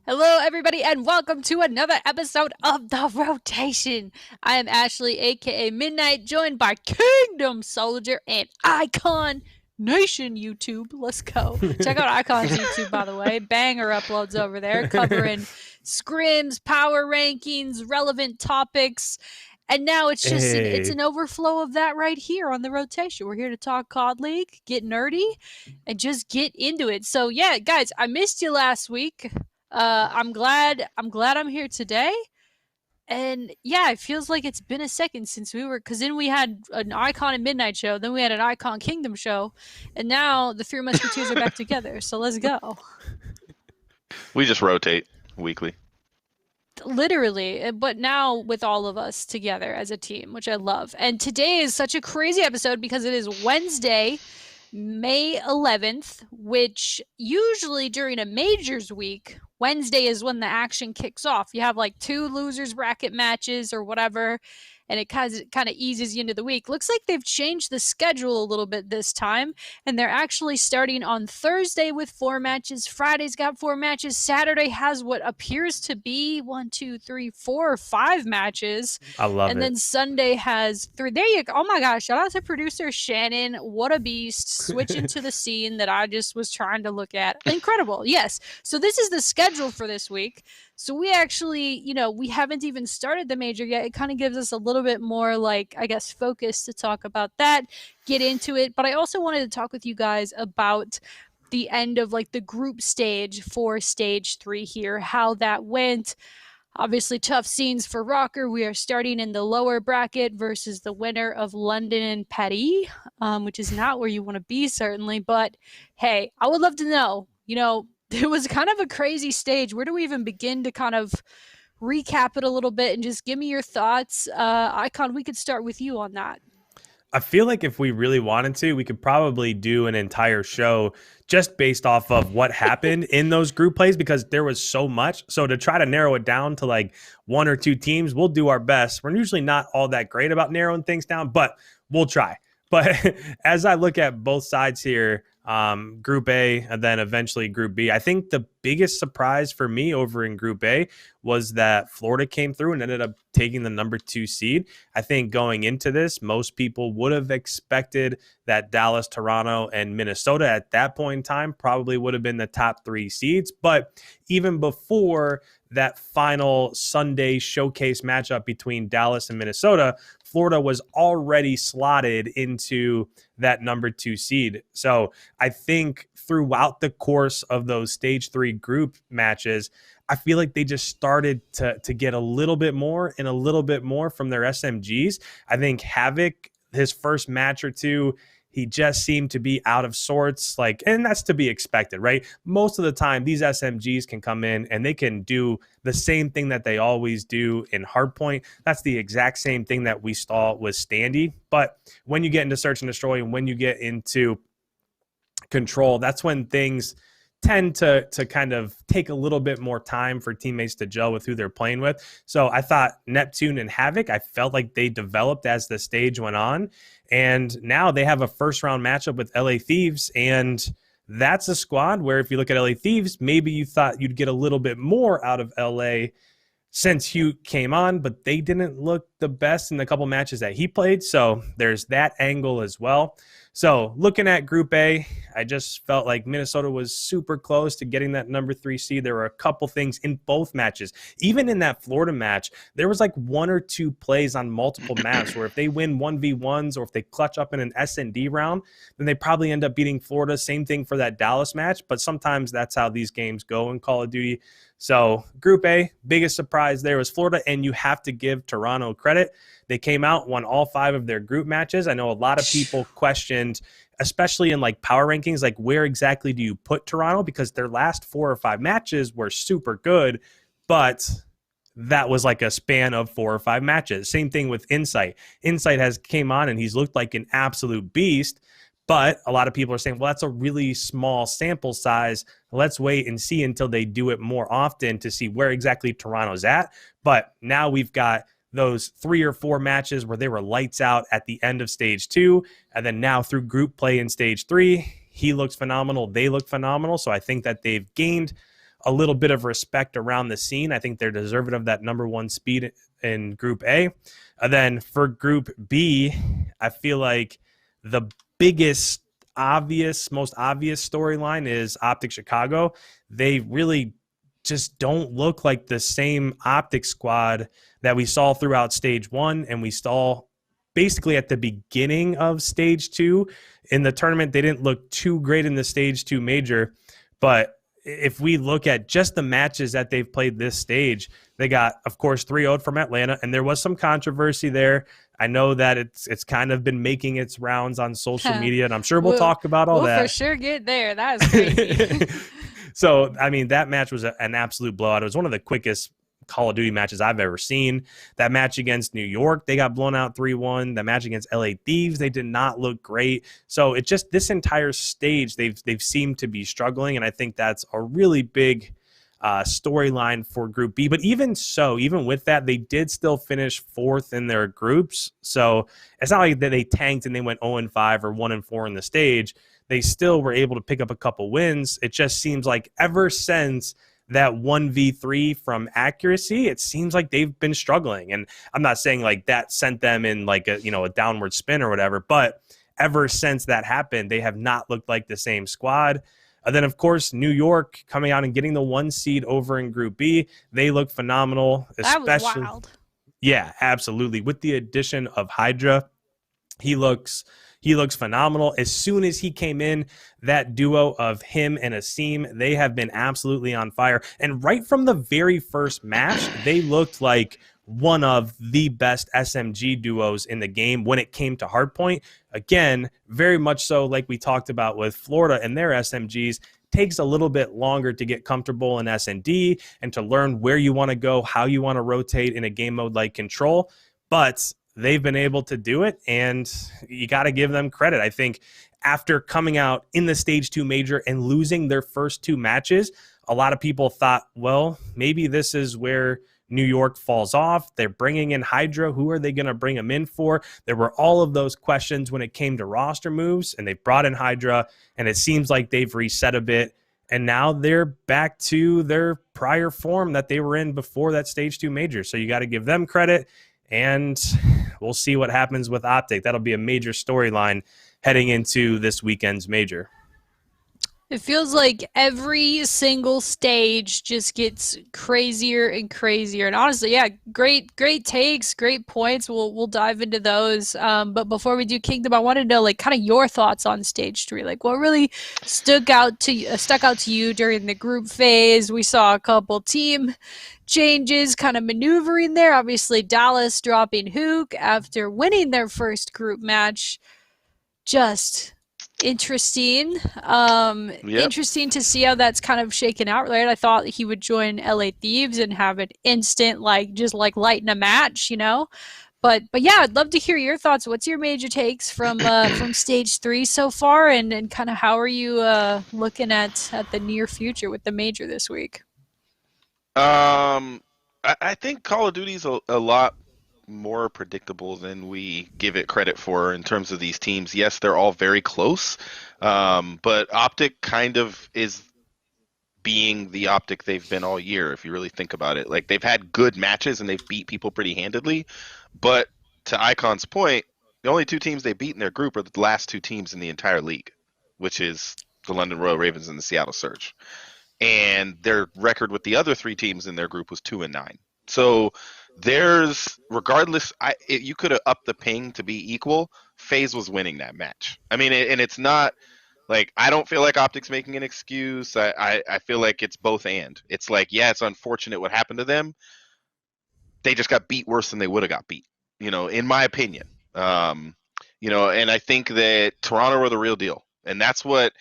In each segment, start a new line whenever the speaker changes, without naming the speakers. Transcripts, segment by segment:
Hello, everybody, and welcome to another episode of The Rotation. I am Ashley, aka MiDNiTE, joined by Kingdom Soldier and IKON Nation YouTube. Let's go. Check out IKON's YouTube, by the way. Banger uploads over there covering scrims, power rankings, relevant topics. And now it's just it's
Hey,
an overflow of that right here on The Rotation. We're here to talk COD League, get nerdy, and just get into it. So yeah, guys, I missed you last week. I'm glad I'm here today. And yeah, it feels like it's been a second since we were, because then we had an IKON and MiDNiTE show, then we had an IKON Kingdom show, and now the Three Musketeers are back together. So let's go.
We just rotate weekly.
Literally, but now with all of us together as a team, which I love. And today is such a crazy episode because it is Wednesday, May 11th, which usually during a majors week, Wednesday is when the action kicks off. You have like two losers bracket matches or whatever, and it kind of eases you into the week. Looks like they've changed the schedule a little bit this time, and they're actually starting on Thursday with 4 matches. Friday's got 4 matches. Saturday has what appears to be 1, 2, 3, 4, or 5 matches.
I love
And then
it.
Sunday has 3. There you go. Oh my gosh. Shout out to producer Shannon. What a beast. Switching to the scene that I just was trying to look at. Incredible. Yes. So this is the schedule for this week. So we actually, we haven't even started the major yet. It kind of gives us a little bit more, like, I guess, focus to talk about that, get into it. But I also wanted to talk with you guys about the end of like the group stage for stage 3 here, how that went. Obviously, tough scenes for ROKKR. We are starting in the lower bracket versus the winner of London and Paris, which is not where you want to be, certainly. But hey, I would love to know, it was kind of a crazy stage. Where do we even begin to kind of recap it a little bit and just give me your thoughts? IKON, we could start with you on that.
I feel like if we really wanted to, we could probably do an entire show just based off of what happened in those group plays because there was so much. So to try to narrow it down to like one or two teams, we'll do our best. We're usually not all that great about narrowing things down, but we'll try. But as I look at both sides here, Group A and then eventually Group B, I think the biggest surprise for me over in Group A was that Florida came through and ended up taking the number 2 seed. I think going into this, most people would have expected that Dallas, Toronto, and Minnesota at that point in time probably would have been the top 3 seeds. But even before that final Sunday showcase matchup between Dallas and Minnesota, Florida was already slotted into that number 2 seed. So I think throughout the course of those stage 3 group matches, I feel like they just started to get a little bit more and a little bit more from their SMGs. I think Havoc, his first match or two, he just seemed to be out of sorts, and that's to be expected, right? Most of the time, these SMGs can come in and they can do the same thing that they always do in Hardpoint. That's the exact same thing that we saw with Standy. But when you get into Search and Destroy and when you get into Control, that's when things tend to kind of take a little bit more time for teammates to gel with who they're playing with. So I thought Neptune and Havoc, I felt like they developed as the stage went on. And now they have a first round matchup with LA Thieves. And that's a squad where if you look at LA Thieves, maybe you thought you'd get a little bit more out of LA since Hugh came on, but they didn't look the best in the couple matches that he played. So there's that angle as well. So looking at Group A, I just felt like Minnesota was super close to getting that number 3 seed. There were a couple things in both matches. Even in that Florida match, there was like 1 or 2 plays on multiple maps where if they win 1v1s or if they clutch up in an S&D round, then they probably end up beating Florida. Same thing for that Dallas match, but sometimes that's how these games go in Call of Duty. So Group A, biggest surprise there was Florida, and you have to give Toronto credit. They came out, won all 5 of their group matches. I know a lot of people questioned, especially in like power rankings, like where exactly do you put Toronto? Because their last 4 or 5 matches were super good, but that was like a span of 4 or 5 matches. Same thing with InSight. InSight has came on and he's looked like an absolute beast. But a lot of people are saying, well, that's a really small sample size. Let's wait and see until they do it more often to see where exactly Toronto's at. But now we've got those 3 or 4 matches where they were lights out at the end of stage 2. And then now through group play in stage 3, he looks phenomenal. They look phenomenal. So I think that they've gained a little bit of respect around the scene. I think they're deserving of that number one speed in Group A. And then for Group B, I feel like the biggest most obvious storyline is Optic Chicago. They really just don't look like the same Optic squad that we saw throughout stage one and we saw basically at the beginning of stage two. In the tournament, they didn't look too great in the stage two major, but if we look at just the matches that they've played this stage, they got, of course, 3-0 from Atlanta, and there was some controversy there. I know that it's kind of been making its rounds on social media, and I'm sure we'll talk about all that.
We'll for sure get there. That is crazy.
So, I mean, that match was an absolute blowout. It was one of the quickest Call of Duty matches I've ever seen. That match against New York, they got blown out 3-1. That match against LA Thieves, they did not look great. So it just, this entire stage, they've seemed to be struggling, and I think that's a really big storyline for Group B. But even so, even with that, they did still finish fourth in their groups. So it's not like that they tanked and they went 0-5 or 1-4 in the stage. They still were able to pick up a couple wins. It just seems like ever since that 1v3 from accuracy, it seems like they've been struggling. And I'm not saying like that sent them in like a downward spin or whatever, but ever since that happened, they have not looked like the same squad. And then, of course, New York coming out and getting the 1 seed over in Group B. They look phenomenal.
That was wild.
Yeah, absolutely. With the addition of Hydra, he looks phenomenal. As soon as he came in, that duo of him and Asim, they have been absolutely on fire. And right from the very first match, they looked like one of the best SMG duos in the game when it came to hardpoint. Again, very much so like we talked about with Florida and their SMGs. Takes a little bit longer to get comfortable in S&D and to learn where you want to go, how you want to rotate in a game mode like Control. But they've been able to do it, and you got to give them credit. I think after coming out in the Stage 2 Major and losing their first 2 matches, a lot of people thought, well, maybe this is where New York falls off. They're bringing in Hydra. Who are they going to bring them in for? There were all of those questions when it came to roster moves, and they brought in Hydra, and it seems like they've reset a bit, and now they're back to their prior form that they were in before that Stage 2 Major. So you got to give them credit. And we'll see what happens with Optic. That'll be a major storyline heading into this weekend's major.
It feels like every single stage just gets crazier and crazier. And honestly, yeah, great takes, great points. We'll dive into those. But before we do Kingdom, I want to know like kind of your thoughts on stage 3. Like what really stuck out to you during the group phase? We saw a couple team changes kind of maneuvering there. Obviously, Dallas dropping Hook after winning their first group match. Just interesting. Interesting to see how that's kind of shaken out, right? I thought he would join LA Thieves and have an instant just lighten a match, But yeah, I'd love to hear your thoughts. What's your major takes from stage 3 so far, and kind of how are you looking at the near future with the major this week?
I think Call of Duty's a lot more predictable than we give it credit for in terms of these teams. Yes, they're all very close, but Optic kind of is being the Optic they've been all year, if you really think about it. Like, they've had good matches and they've beat people pretty handedly, but to Icon's point, the only 2 teams they beat in their group are the last 2 teams in the entire league, which is the London Royal Ravens and the Seattle Surge. And their record with the other 3 teams in their group was 2-9. So there's, regardless, you could have upped the ping to be equal. FaZe was winning that match. I mean, and it's not like, I don't feel like Optic's making an excuse. I feel like it's both and. It's like, yeah, it's unfortunate what happened to them. They just got beat worse than they would have got beat, in my opinion. And I think that Toronto are the real deal. And that's one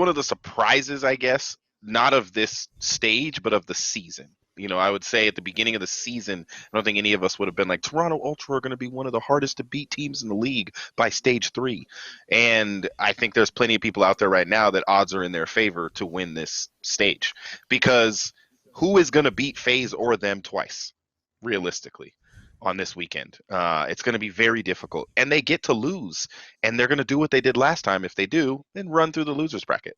of the surprises, I guess, not of this stage, but of the season. I would say at the beginning of the season, I don't think any of us would have been like, Toronto Ultra are going to be one of the hardest to beat teams in the league by stage 3. And I think there's plenty of people out there right now that odds are in their favor to win this stage. Because who is going to beat FaZe or them twice, realistically? on this weekend. It's going to be very difficult, and they get to lose, and they're going to do what they did last time. If they do, then run through the losers bracket,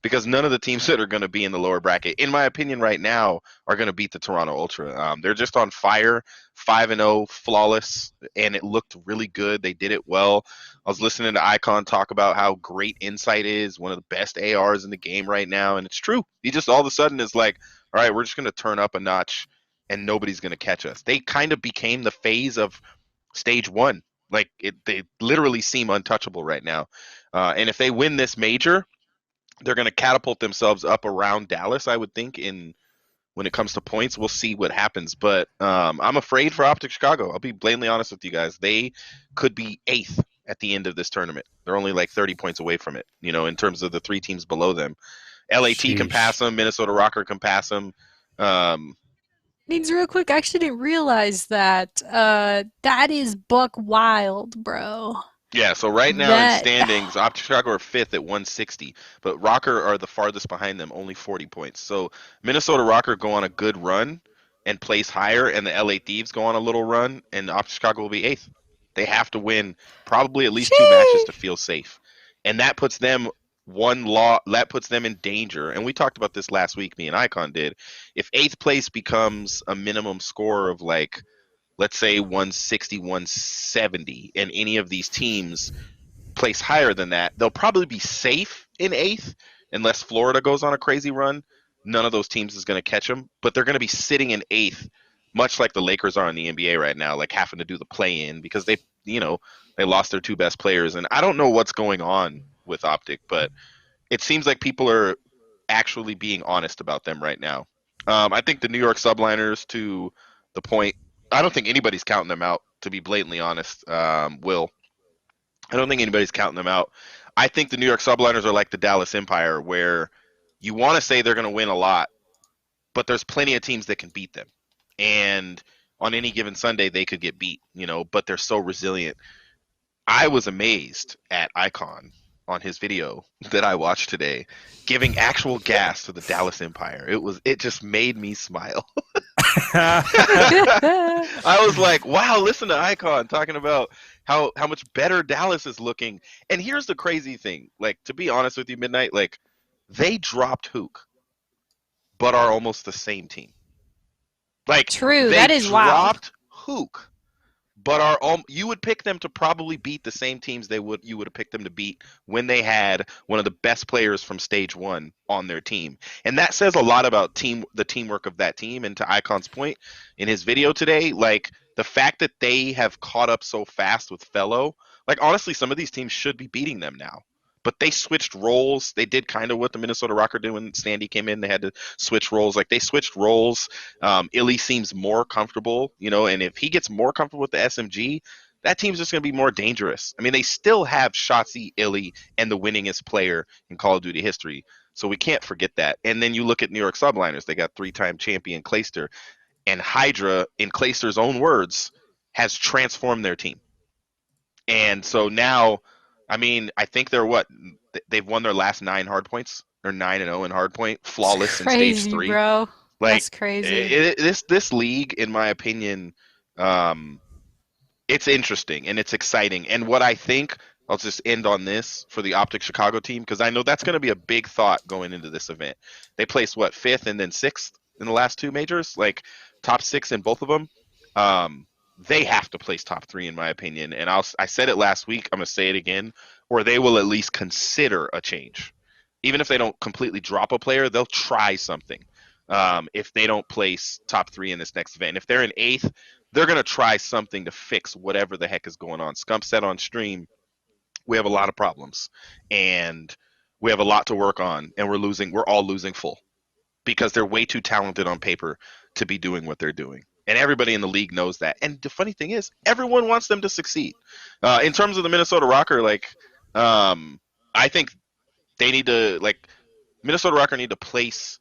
because none of the teams that are going to be in the lower bracket, in my opinion, right now, are going to beat the Toronto Ultra. They're just on fire, 5-0, flawless, and it looked really good. They did it well. I was listening to IKON talk about how great Insight is, one of the best ARs in the game right now, and it's true. He just all of a sudden is like, all right, we're just going to turn up a notch and nobody's going to catch us. They kind of became the phase of stage one. Like they literally seem untouchable right now. And if they win this major, they're going to catapult themselves up around Dallas, I would think. In when it comes to points, we'll see what happens. But I'm afraid for Optic Chicago. I'll be blatantly honest with you guys. They could be 8th at the end of this tournament. They're only like 30 points away from it, in terms of the 3 teams below them. LAT can pass them. Minnesota ROKKR can pass them.
Needs real quick. I actually didn't realize that. That is buck wild, bro.
Yeah, so right now in
That
standings, Optic Chicago are 5th at 160, but ROKKR are the farthest behind them, only 40 points. So Minnesota ROKKR go on a good run and place higher, and the LA Thieves go on a little run, and Optic Chicago will be 8th. They have to win probably at least 2 matches to feel safe, and that puts them that puts them in danger. And we talked about this last week. Me and IKON did. If 8th place becomes a minimum score of like, let's say 160, 170, and any of these teams place higher than that, they'll probably be safe in 8th unless Florida goes on a crazy run. None of those teams is going to catch them, but they're going to be sitting in 8th, much like the Lakers are in the NBA right now, like having to do the play-in because they lost their 2 best players. And I don't know what's going on with Optic, but it seems like people are actually being honest about them right now. I think the New York Subliners, to the point, I don't think anybody's counting them out, to be blatantly honest. Will, I don't think anybody's counting them out. I think the New York Subliners are like the Dallas Empire, where you want to say they're going to win a lot, but there's plenty of teams that can beat them. And on any given Sunday, they could get beat, but they're so resilient. I was amazed at IKON on his video that I watched today, giving actual gas to the Dallas Empire. It just made me smile. I was like, wow, listen to IKON talking about how much better Dallas is looking. And here's the crazy thing. Like, to be honest with you, MiDNiTE, like, they dropped Hook, but are almost the same team. Like,
true.
they
That is wild.
dropped Hook, but you would pick them to probably beat the same teams you would have picked them to beat when they had one of the best players from stage 1 on their team. And that says a lot about the teamwork of that team. And to IKON's point in his video today, like, the fact that they have caught up so fast with Fellow, like, honestly, some of these teams should be beating them now. But they switched roles. They did kind of what the Minnesota ROKKR did when Sandy came in. They had to switch roles. Like, they switched roles. Illy seems more comfortable, and if he gets more comfortable with the SMG, that team's just going to be more dangerous. I mean, they still have Shotzi, Illy, and the winningest player in Call of Duty history. So we can't forget that. And then you look at New York Subliners. They got 3-time champion Clayster. And Hydra, in Clayster's own words, has transformed their team. And so now, I mean, I think they've won their last 9 hardpoints. They're 9-0 in hardpoint, flawless in stage 3.
Bro.
Like,
that's crazy.
This league, in my opinion, it's interesting and it's exciting. And what I think, I'll just end on this for the Optic Chicago team, because I know that's going to be a big thought going into this event. They placed 5th and then 6th in the last 2 majors, like top 6 in both of them. They have to place top 3, in my opinion. And I said it last week, I'm going to say it again, or they will at least consider a change. Even if they don't completely drop a player, they'll try something. If they don't place top 3 in this next event. If they're in 8th, they're going to try something to fix whatever the heck is going on. Scump said on stream, we have a lot of problems, and we have a lot to work on, and we're all losing full, because they're way too talented on paper to be doing what they're doing. And everybody in the league knows that. And the funny thing is, everyone wants them to succeed. In terms of the Minnesota ROKKR, like, I think they need to, like, Minnesota ROKKR need to place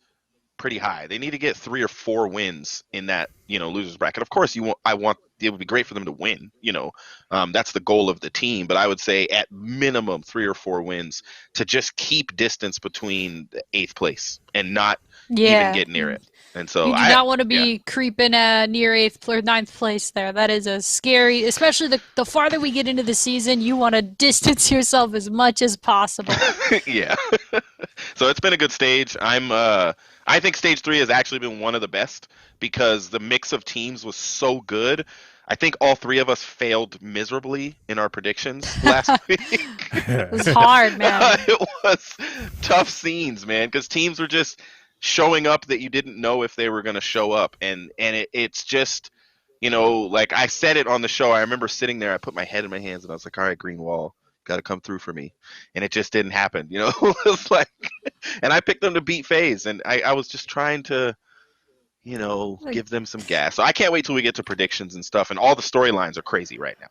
pretty high. They need to get 3 or 4 wins in that, losers bracket. Of course, I want it would be great for them to win. That's the goal of the team. But I would say at minimum 3 or 4 wins to just keep distance between the 8th place and not even
Yeah.
get near it. And so
You do not want to be creeping near 8th or 9th place there. That is a scary, especially the farther we get into the season, you want to distance yourself as much as possible.
Yeah. So it's been a good stage. I think stage 3 has actually been one of the best because the mix of teams was so good. I think all 3 of us failed miserably in our predictions last week.
It was hard, man.
It was tough scenes, man, because teams were just showing up that you didn't know if they were going to show up. And it's just, like I said it on the show. I remember sitting there, I put my head in my hands and I was like, all right, Green Wall, got to come through for me. And it just didn't happen. It was like, and I picked them to beat FaZe. And I was just trying to, give them some gas. So I can't wait till we get to predictions and stuff. And all the storylines are crazy right now.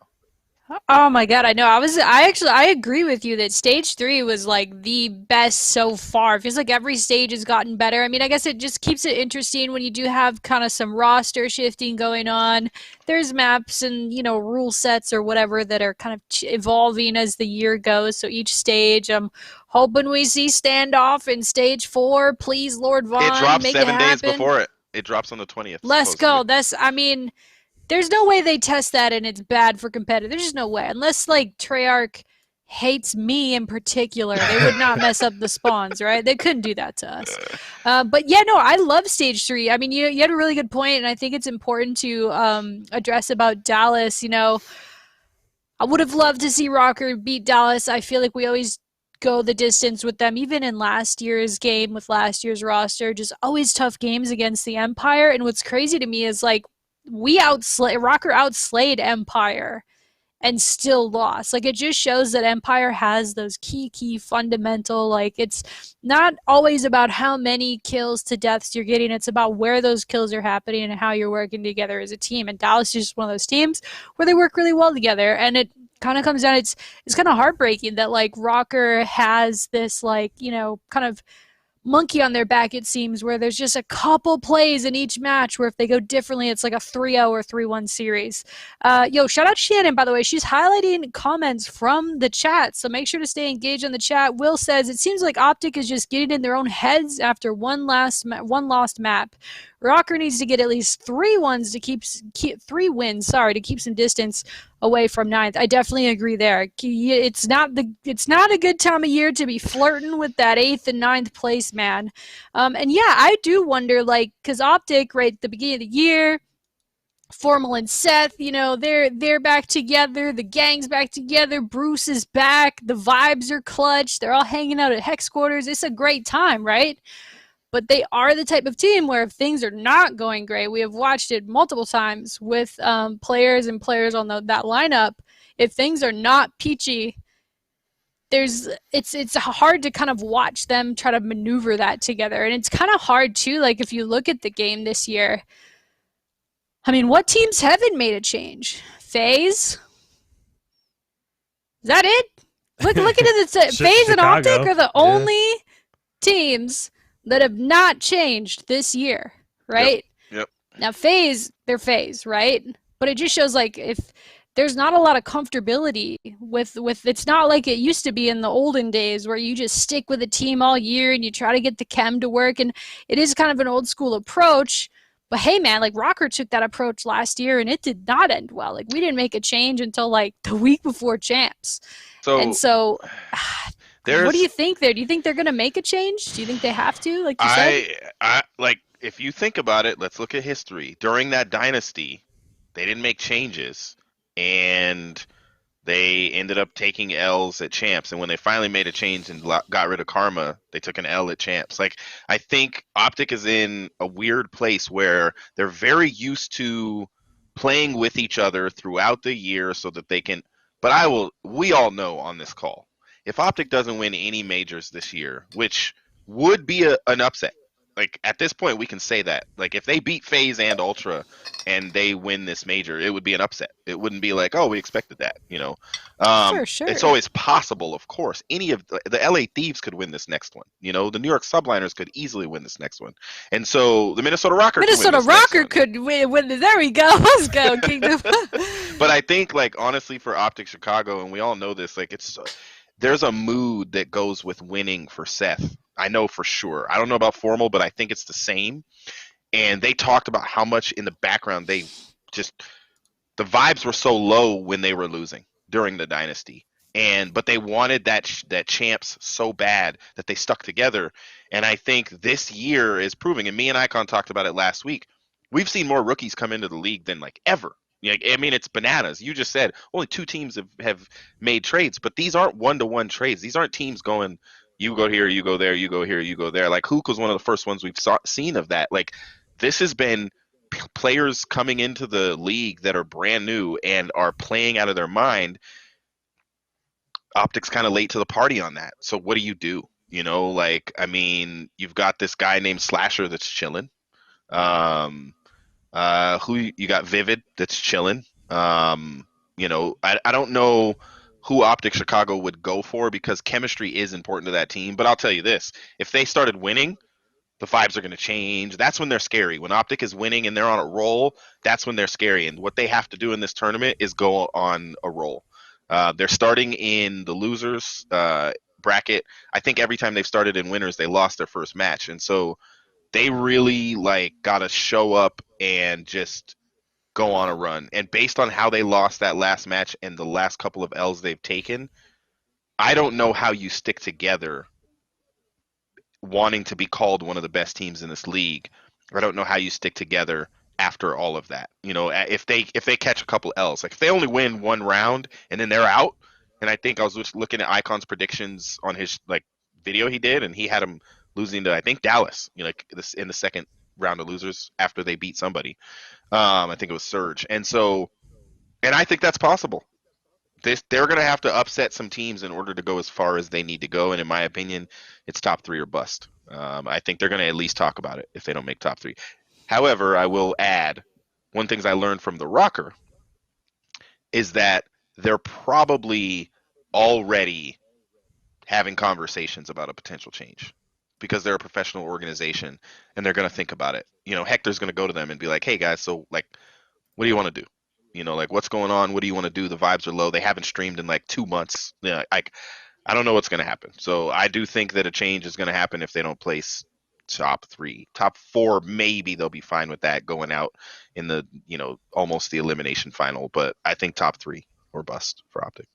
Oh my god, I know. I agree with you that stage 3 was like the best so far. It feels like every stage has gotten better. I mean, I guess it just keeps it interesting when you do have kind of some roster shifting going on. There's maps and, rule sets or whatever that are kind of evolving as the year goes. So each stage, I'm hoping we see standoff in stage 4. Please, Lord Vaughn,
It drops
make
7
it
days
happen.
before it. It drops on the 20th.
Let's go. There's no way they test that and it's bad for competitive. There's just no way. Unless, like, Treyarch hates me in particular. They would not mess up the spawns, right? They couldn't do that to us. But, yeah, no, I love Stage 3. I mean, you had a really good point, and I think it's important to address about Dallas. I would have loved to see ROKKR beat Dallas. I feel like we always go the distance with them, even in last year's game with last year's roster. Just always tough games against the Empire. And what's crazy to me is, like, ROKKR outslayed Empire and still lost. Like, it just shows that Empire has those key fundamental, like, it's not always about how many kills to deaths you're getting. It's about where those kills are happening and how you're working together as a team. And Dallas is just one of those teams where they work really well together. And it kind of comes down, it's kind of heartbreaking that, like, ROKKR has this, like, kind of monkey on their back, it seems, where there's just a couple plays in each match where if they go differently, it's like a 3-0 or 3-1 series. Shout out Shannon, by the way. She's highlighting comments from the chat, so make sure to stay engaged on the chat. Will says, it seems like Optic is just getting in their own heads after one lost map. ROKKR needs to get at least 3 wins to keep some distance away from 9th. I definitely agree there. It's not a good time of year to be flirting with that 8th and 9th place, man. And yeah, I do wonder, like, because Optic, right at the beginning of the year, Formal and Seth, they're back together. The gang's back together. Bruce is back. The vibes are clutch. They're all hanging out at Hex quarters. It's a great time, right? But they are the type of team where if things are not going great, we have watched it multiple times with players on that lineup. If things are not peachy, it's hard to kind of watch them try to maneuver that together. And it's kind of hard too, like if you look at the game this year, I mean, what teams haven't made a change? FaZe? Is that it? Look at it. FaZe and Optic are the only teams that have not changed this year, right?
Yep.
Now, they're FaZe, right? But it just shows, like, if there's not a lot of comfortability with it's not like it used to be in the olden days where you just stick with a team all year and you try to get the chem to work, and it is kind of an old school approach. But hey, man, like, ROKKR took that approach last year and it did not end well. Like, we didn't make a change until, like, the week before champs. So what do you think there? Do you think they're going to make a change? Do you think they have to, like you said?
I like, if you think about it, let's look at history. During that dynasty, they didn't make changes, and they ended up taking L's at champs. And when they finally made a change and got rid of Karma, they took an L at champs. Like, I think Optic is in a weird place where they're very used to playing with each other throughout the year so that they can. But we all know on this call, if Optic doesn't win any majors this year, which would be an upset, like at this point we can say that. Like if they beat FaZe and Ultra and they win this major, it would be an upset. It wouldn't be like, oh, we expected that, you know.
For sure.
It's always possible, of course. Any of the LA Thieves could win this next one. You know, the New York Subliners could easily win this next one. And so the Minnesota ROKKR
could win this. There we go. Let's go, Kingdom.
But I think, like, honestly, for Optic Chicago, and we all know this, like, there's a mood that goes with winning for Seth. I know for sure. I don't know about Formal, but I think it's the same. And they talked about how much in the background the vibes were so low when they were losing during the dynasty. But they wanted that champs so bad that they stuck together. And I think this year is proving, and me and IKON talked about it last week, we've seen more rookies come into the league than like ever. I mean, it's bananas. You just said only 2 teams have made trades, but these aren't one-to-one trades. These aren't teams going, you go here, you go there, you go here, you go there. Like Hook was one of the first ones we've seen of that. Like this has been players coming into the league that are brand new and are playing out of their mind. Optic's kind of late to the party on that. So what do? You know, like, I mean, you've got this guy named Slasher that's chilling. Who you got? Vivid that's chilling. You know, I don't know who Optic Chicago would go for because chemistry is important to that team. But I'll tell you this: if they started winning, the vibes are going to change. That's when they're scary. When Optic is winning and they're on a roll, that's when they're scary. And what they have to do in this tournament is go on a roll. They're starting in the losers bracket. I think every time they've started in winners, they lost their first match, and so they really like got to show up and just go on a run. And based on how they lost that last match and the last couple of L's they've taken, I don't know how you stick together wanting to be called one of the best teams in this league. I don't know how you stick together after all of that. You know, if they catch a couple L's, like if they only win one round and then they're out, and I think I was just looking at IKON's predictions on his like video he did, and he had them losing to I think Dallas, you know, like this in the second round of losers after they beat somebody. I think it was Surge, and I think that's possible. They're going to have to upset some teams in order to go as far as they need to go, and in my opinion, it's top 3 or bust. I think they're going to at least talk about it if they don't make top 3. However, I will add one thing I learned from the ROKKR is that they're probably already having conversations about a potential change because they're a professional organization and they're going to think about it. You know, Hector's going to go to them and be like, hey guys, so like, what do you want to do? You know, like what's going on? What do you want to do? The vibes are low. They haven't streamed in like 2 months. You know, like, I don't know what's going to happen. So I do think that a change is going to happen if they don't place top 3, top 4. Maybe they'll be fine with that going out in the, you know, almost the elimination final. But I think top 3 or bust for Optic.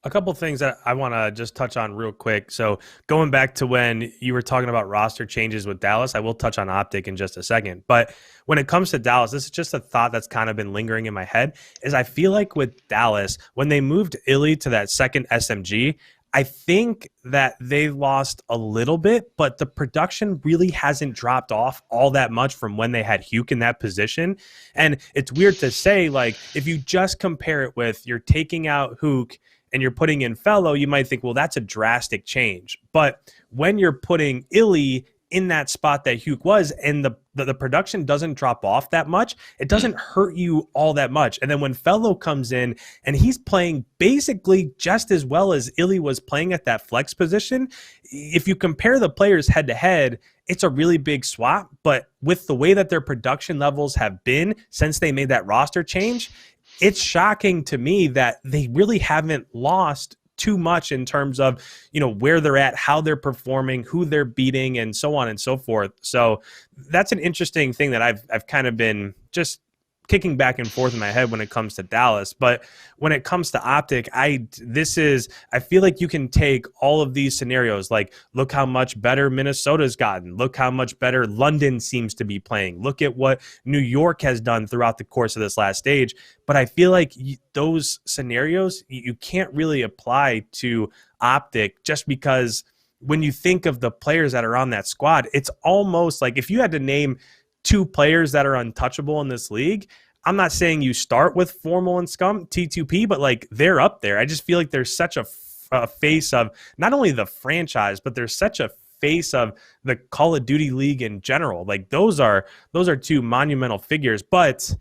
A couple things that I want to just touch on real quick. So going back to when you were talking about roster changes with Dallas, I will touch on Optic in just a second. But when it comes to Dallas, this is just a thought that's kind of been lingering in my head, is I feel like with Dallas, when they moved Illy to that second SMG, I think that they lost a little bit, but the production really hasn't dropped off all that much from when they had Hugh in that position. And it's weird to say, like, if you just compare it with you're taking out Hook and you're putting in Fellow, you might think, well, that's a drastic change. But when you're putting Illy in that spot that Hugh was, and the production doesn't drop off that much, it doesn't hurt you all that much. And then when Fellow comes in and he's playing basically just as well as Illy was playing at that flex position, if you compare the players head to head, it's a really big swap. But with the way that their production levels have been since they made that roster change, it's shocking to me that they really haven't lost too much in terms of, you know, where they're at, how they're performing, who they're beating, and so on and so forth. So that's an interesting thing that I've kind of been just kicking back and forth in my head when it comes to Dallas. But when it comes to Optic, I feel like you can take all of these scenarios, like look how much better Minnesota's gotten, look how much better London seems to be playing, look at what New York has done throughout the course of this last stage. But I feel like those scenarios you can't really apply to Optic, just because when you think of the players that are on that squad, it's almost like if you had to name 2 players that are untouchable in this league, I'm not saying you start with Formal and Scum, T2P, but like they're up there. I just feel like there's such a face of not only the franchise, but there's such a face of the Call of Duty League in general. Like those are two monumental figures, but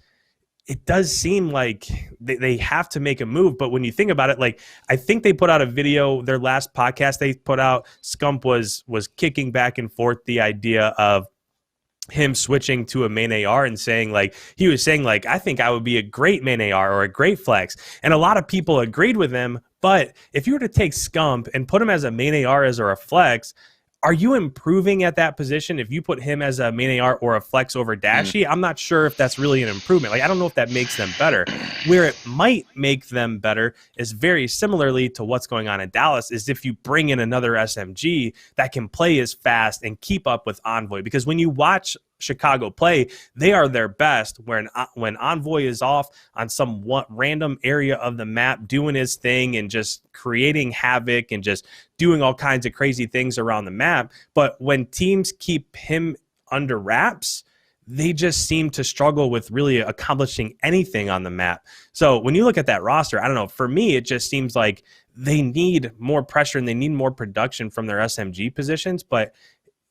it does seem like they have to make a move. But when you think about it, like I think they put out a video, their last podcast they put out, Scump was kicking back and forth the idea of him switching to a main AR and saying like, he was saying like, I think I would be a great main AR or a great flex. And a lot of people agreed with him. But if you were to take Scump and put him as a main AR or a flex, are you improving at that position if you put him as a main AR or a flex over Dashy? I'm not sure if that's really an improvement. Like, I don't know if that makes them better. Where it might make them better is very similarly to what's going on in Dallas, is if you bring in another SMG that can play as fast and keep up with Envoy. Because when you watch Chicago play, they are their best when Envoy is off on some random area of the map doing his thing and just creating havoc and just doing all kinds of crazy things around the map. But when teams keep him under wraps, they just seem to struggle with really accomplishing anything on the map. So when you look at that roster, I don't know, for me, it just seems like they need more pressure and they need more production from their SMG positions. But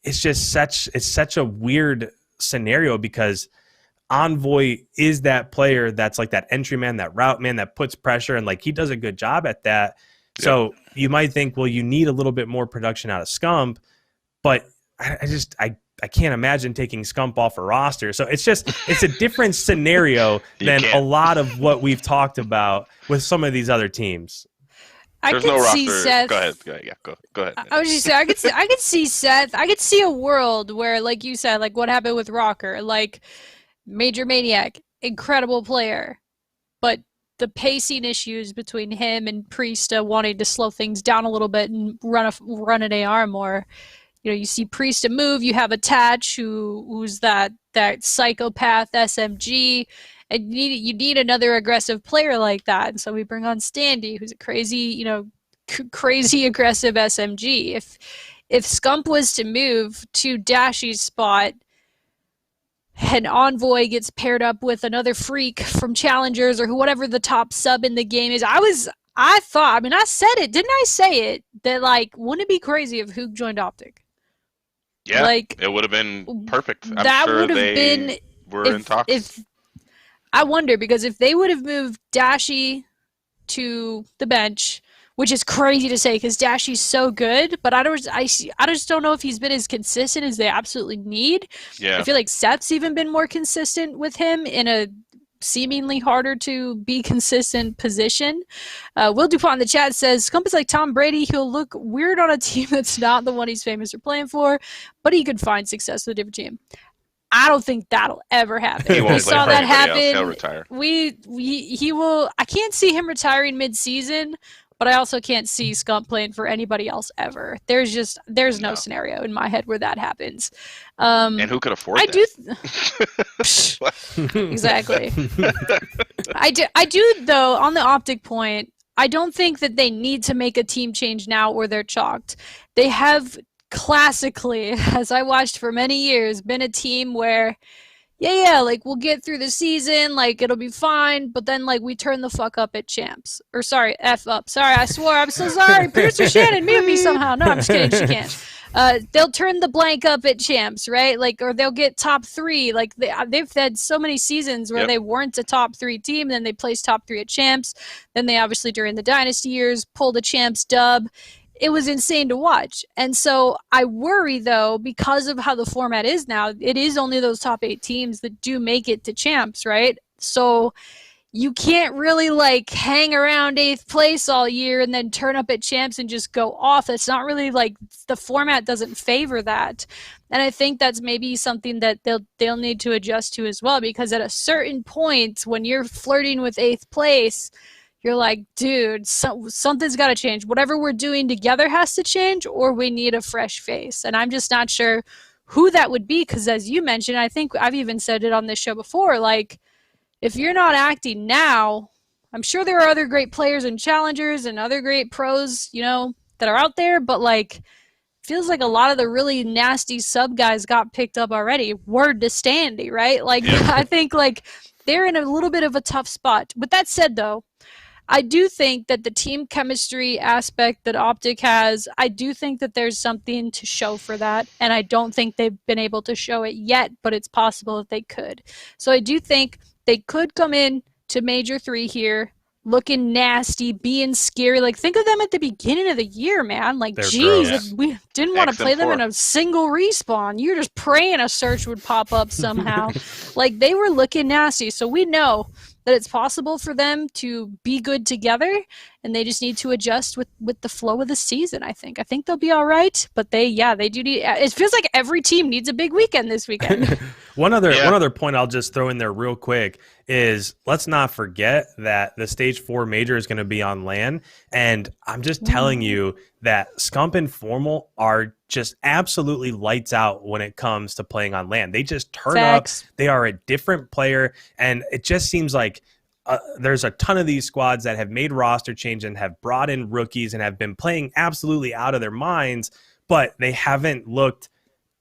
it's just such a weird scenario because Envoy is that player that's like that entry man, that route man that puts pressure, and like he does a good job at that. Yep. So you might think, well, you need a little bit more production out of Scump, but I can't imagine taking Scump off a roster. So it's a different scenario than a lot of what we've talked about with some of these other teams.
There's no roster. Seth. Go ahead. Yeah, go ahead.
I was just saying, I could see Seth. I could see a world where, like you said, like what happened with ROKKR, like Major Maniac, incredible player, but the pacing issues between him and Priesta wanting to slow things down a little bit and run an AR more. You know, you see Priesta move. You have Attach, who's that psychopath SMG. And you need another aggressive player like that. And so we bring on Standy, who's a crazy, crazy aggressive SMG. If Scump was to move to Dashy's spot and Envoy gets paired up with another freak from Challengers or whatever the top sub in the game is, I said it, didn't I say it? That like, wouldn't it be crazy if Hoog joined Optic?
Yeah, like, it would have been perfect.
That would have been
in talks.
I wonder, because if they would have moved Dashy to the bench, which is crazy to say because Dashy's so good, but I just don't know if he's been as consistent as they absolutely need.
Yeah.
I feel like Seth's even been more consistent with him in a seemingly harder to be consistent position. Will DuPont in the chat says, Scump is like Tom Brady. He'll look weird on a team that's not the one he's famous for playing for, but he could find success with a different team. I don't think that'll ever happen. We saw that happen.
He'll retire.
He will. I can't see him retiring mid-season, but I also can't see Scump playing for anybody else ever. There's no scenario in my head where that happens.
And who could afford that?
Exactly. I do though, on the Optic point, I don't think that they need to make a team change now or they're chalked. They have classically, as I watched for many years, been a team where like we'll get through the season, like it'll be fine, but then like we turn the fuck up at champs. Or sorry, F up. Sorry, I swore. I'm so sorry. Producer Shannon mute me somehow. No, I'm just kidding, she can't. They'll turn the blank up at champs, right? Like, or they'll get top 3. Like they've had so many seasons where they weren't a top 3 team, then they placed top 3 at champs. Then they obviously during the dynasty years pulled a champs dub. It was insane to watch. And so I worry, though, because of how the format is now, it is only those top 8 teams that do make it to champs, right? So you can't really, like, hang around 8th place all year and then turn up at champs and just go off. It's not really, like, the format doesn't favor that. And I think that's maybe something that they'll need to adjust to as well, because at a certain point, when you're flirting with 8th place, you're like, dude, something's got to change. Whatever we're doing together has to change, or we need a fresh face. And I'm just not sure who that would be, because as you mentioned, I think I've even said it on this show before, like, if you're not acting now, I'm sure there are other great players and challengers and other great pros, that are out there, but, like, feels like a lot of the really nasty sub guys got picked up already. Word to Standy, right? Like, I think, like, they're in a little bit of a tough spot. With that said, though, I do think that the team chemistry aspect that Optic has, I do think that there's something to show for that. And I don't think they've been able to show it yet, but it's possible that they could. So I do think they could come in to Major 3 here, looking nasty, being scary. Like, think of them at the beginning of the year, man. Like,
They're
geez,
gross.
if we didn't want to play them
XM4.
in a single respawn. You're just praying a search would pop up somehow. Like, they were looking nasty. So we know that it's possible for them to be good together, and they just need to adjust with the flow of the season. I think they'll be all right, but they do need. It feels like every team needs a big weekend this weekend.
One other point I'll just throw in there real quick is, let's not forget that the stage 4 major is going to be on LAN, and I'm just telling you that Scump and Formal are just absolutely lights out when it comes to playing on LAN. They just turn
Facts.
up. They are a different player, and it just seems like there's a ton of these squads that have made roster change and have brought in rookies and have been playing absolutely out of their minds, but they haven't looked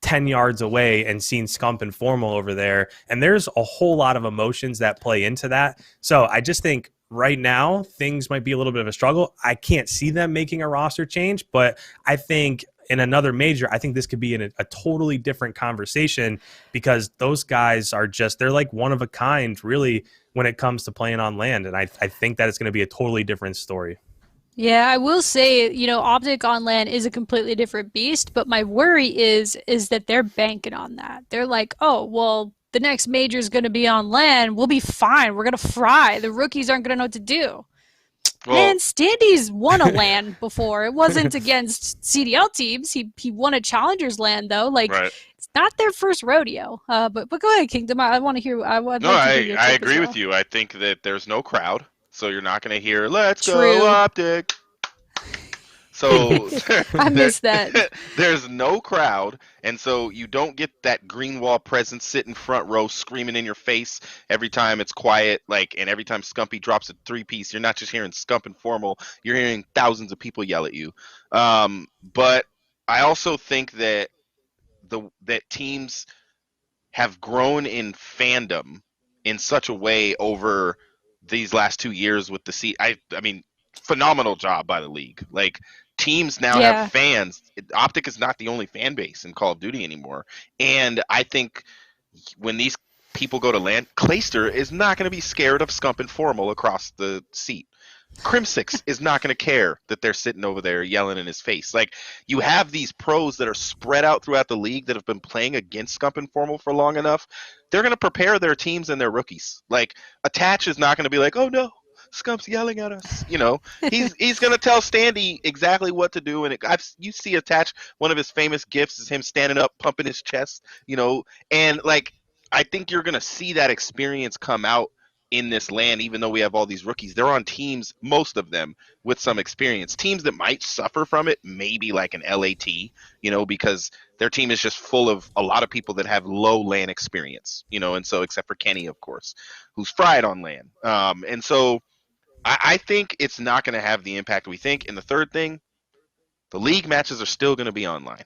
10 yards away and seen Scump and Formal over there. And there's a whole lot of emotions that play into that. So I just think right now things might be a little bit of a struggle. I can't see them making a roster change, but I think in another major, I think this could be in a totally different conversation, because those guys are just, they're like one of a kind, really, when it comes to playing on land. And I think that it's going to be a totally different story.
Yeah, I will say, Optic on LAN is a completely different beast, but my worry is that they're banking on that. They're like, oh, well, the next major is going to be on LAN. We'll be fine. We're going to fry. The rookies aren't going to know what to do.
Well,
Man, Standy's won a LAN before. It wasn't against CDL teams. He won a Challengers LAN, though. Like,
right.
it's not their first rodeo. But go ahead, Kingdom. I want to hear.
I agree with you. I think that there's no crowd, so you're not going to hear "Let's
True.
go Optic." So
I missed that.
There's no crowd, and so you don't get that green wall presence sitting front row screaming in your face every time it's quiet. And every time Scumpy drops a 3-piece, you're not just hearing Scump and Formal, you're hearing thousands of people yell at you. But I also think that that teams have grown in fandom in such a way over these last 2 years with the seat. I mean, phenomenal job by the league. Like, teams now have fans. Optic is not the only fan base in Call of Duty anymore. And I think when these people go to LAN, Clayster is not going to be scared of Scump and Formal across the seat. Crimsix is not going to care that they're sitting over there yelling in his face. Like, you have these pros that are spread out throughout the league that have been playing against Scump and Formal for long enough. They're going to prepare their teams and their rookies. Like, Attach is not going to be like, oh no, Scump's yelling at us. He's going to tell Standy exactly what to do. And you see Attach, one of his famous gifs is him standing up, pumping his chest, and like, I think you're going to see that experience come out in this LAN. Even though we have all these rookies, they're on teams, most of them with some experience. Teams that might suffer from it, maybe like an LAT, because their team is just full of a lot of people that have low LAN experience, and so, except for Kenny, of course, who's fried on LAN. And so I think it's not going to have the impact we think. And the third thing, the league matches are still going to be online.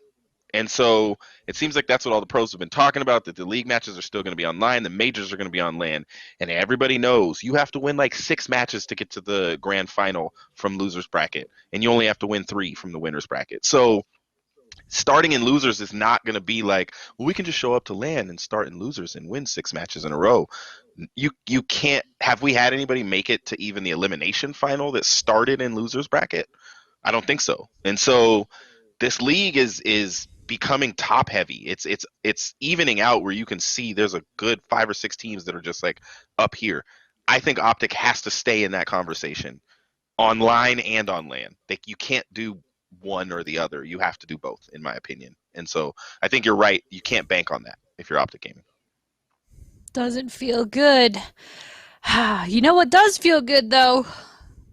And so it seems like that's what all the pros have been talking about, that the league matches are still going to be online. The majors are going to be on LAN. And everybody knows you have to win like 6 matches to get to the grand final from losers bracket. And you only have to win 3 from the winners bracket. So starting in losers is not going to be like, well, we can just show up to LAN and start in losers and win 6 matches in a row. You can't. Have we had anybody make it to even the elimination final that started in losers bracket? I don't think so. And so this league is becoming top heavy. It's evening out where you can see there's a good 5 or 6 teams that are just like up here. I think Optic has to stay in that conversation, online and on LAN. You can't do one or the other. You have to do both, in my opinion. And so I think you're right. You can't bank on that if you're Optic Gaming.
Doesn't feel good. You know what does feel good, though?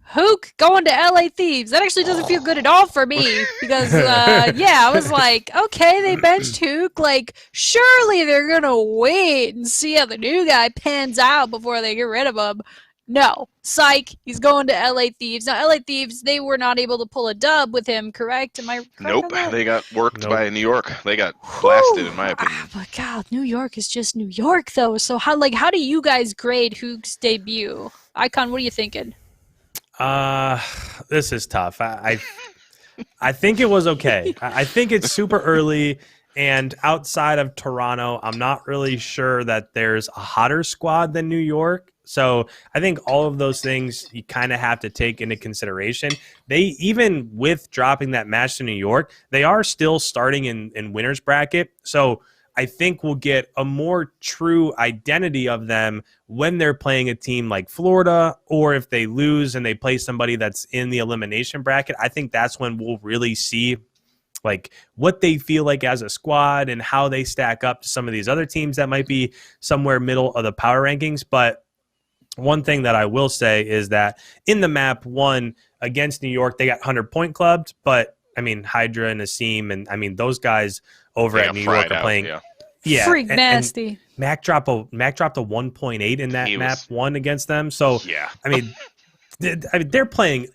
Hook going to LA Thieves. That actually doesn't feel good at all for me because, I was like, okay, they benched Hook. Like, surely they're going to wait and see how the new guy pans out before they get rid of him. No. Psych. He's going to LA Thieves. Now, LA Thieves, they were not able to pull a dub with him, correct? Am I correct?
Nope. They got worked by New York. They got blasted, in my opinion.
But God, New York is just New York, though. So how do you guys grade Hook's debut? IKON, what are you thinking?
Uh, this is tough. I think it was okay. I think it's super early, and outside of Toronto, I'm not really sure that there's a hotter squad than New York. So I think all of those things you kind of have to take into consideration. They, even with dropping that match to New York, they are still starting in winners bracket. So I think we'll get a more true identity of them when they're playing a team like Florida, or if they lose and they play somebody that's in the elimination bracket. I think that's when we'll really see like what they feel like as a squad and how they stack up to some of these other teams that might be somewhere middle of the power rankings. But one thing that I will say is that in the map one against New York, they got 100-point clubbed, but I mean, Hydra and Asim, and I mean, those guys over
They
at
got
New York
fried
are
out,
playing.
yeah.
Yeah,
Freak
and
nasty.
Mac dropped a 1.8 in that
He
map
was-
one against them. So
Yeah.
I mean, they're playing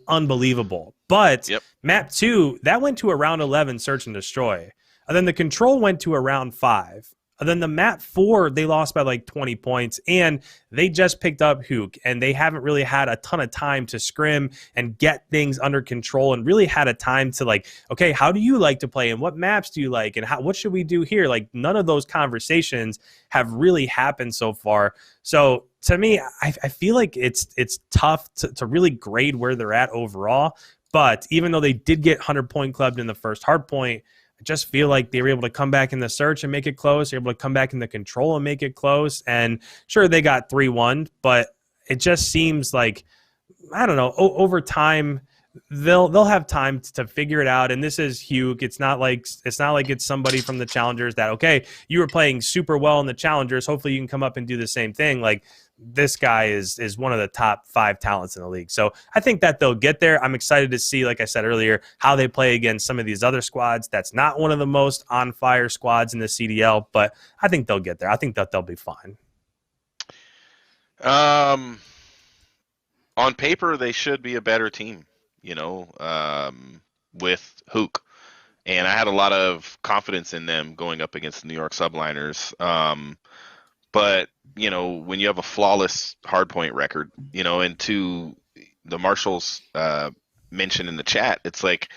unbelievable. But
Yep.
map 2, that went to a round 11 search and destroy. And then the control went to a round 5. And then the map 4, they lost by like 20 points, and they just picked up Hook, and they haven't really had a ton of time to scrim and get things under control, and really had a time to like, okay, how do you like to play, and what maps do you like, and what should we do here? Like, none of those conversations have really happened so far. So to me, I feel like it's tough to really grade where they're at overall. But even though they did get 100-point clubbed in the first hard point, I just feel like they were able to come back in the search and make it close. They're able to come back in the control and make it close. And sure, they got 3-1, but it just seems like, I don't know, over time they'll have time to figure it out. And this is Hugh. It's not like it's somebody from the challengers that, okay, you were playing super well in the challengers, hopefully you can come up and do the same thing. Like, this guy is one of the top 5 talents in the league. So I think that they'll get there. I'm excited to see, like I said earlier, how they play against some of these other squads. That's not one of the most on fire squads in the CDL, but I think they'll get there. I think that they'll be fine.
On paper, they should be a better team, with Hook. And I had a lot of confidence in them going up against the New York Subliners. But, when you have a flawless hardpoint record, and to the Marshall's mention in the chat, it's like,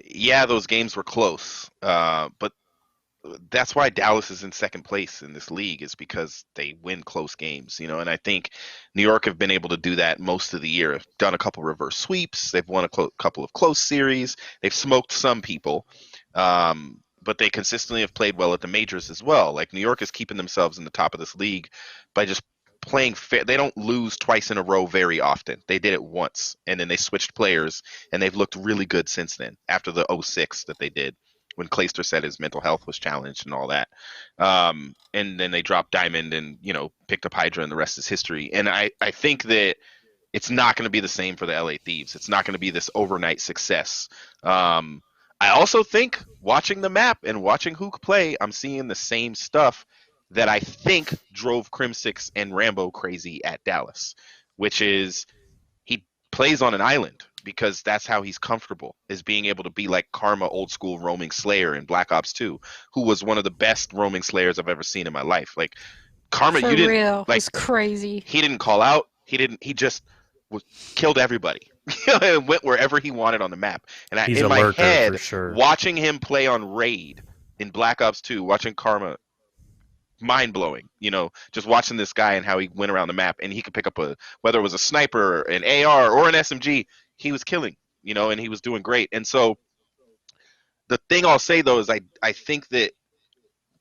yeah, those games were close. But that's why Dallas is in second place in this league, is because they win close games, and I think New York have been able to do that most of the year. Have done a couple reverse sweeps, they've won a couple of close series, they've smoked some people, but they consistently have played well at the majors as well. Like, New York is keeping themselves in the top of this league by just playing fair. They don't lose twice in a row very often. They did it once, and then they switched players, and they've looked really good since then, after the 06 that they did, when Clayster said his mental health was challenged and all that. And then they dropped Diamond and, picked up Hydra, and the rest is history. And I think that it's not going to be the same for the LA Thieves. It's not going to be this overnight success. I also think, watching the map and watching Hook play, I'm seeing the same stuff that I think drove Crimsix and Rambo crazy at Dallas, which is he plays on an island because that's how he's comfortable, is being able to be like Karma, old school roaming slayer in Black Ops 2, who was one of the best roaming slayers I've ever seen in my life. Like, Karma,
For
you didn't
real.
like,
It's crazy.
he didn't call out. He just killed everybody and went wherever he wanted on the map. And
He's
in
a
my
lurker,
head,
for sure.
watching him play on Raid in Black Ops 2, watching Karma, mind blowing, just watching this guy and how he went around the map, and he could pick up whether it was a sniper, an AR, or an SMG, he was killing, and he was doing great. And so the thing I'll say though is I think that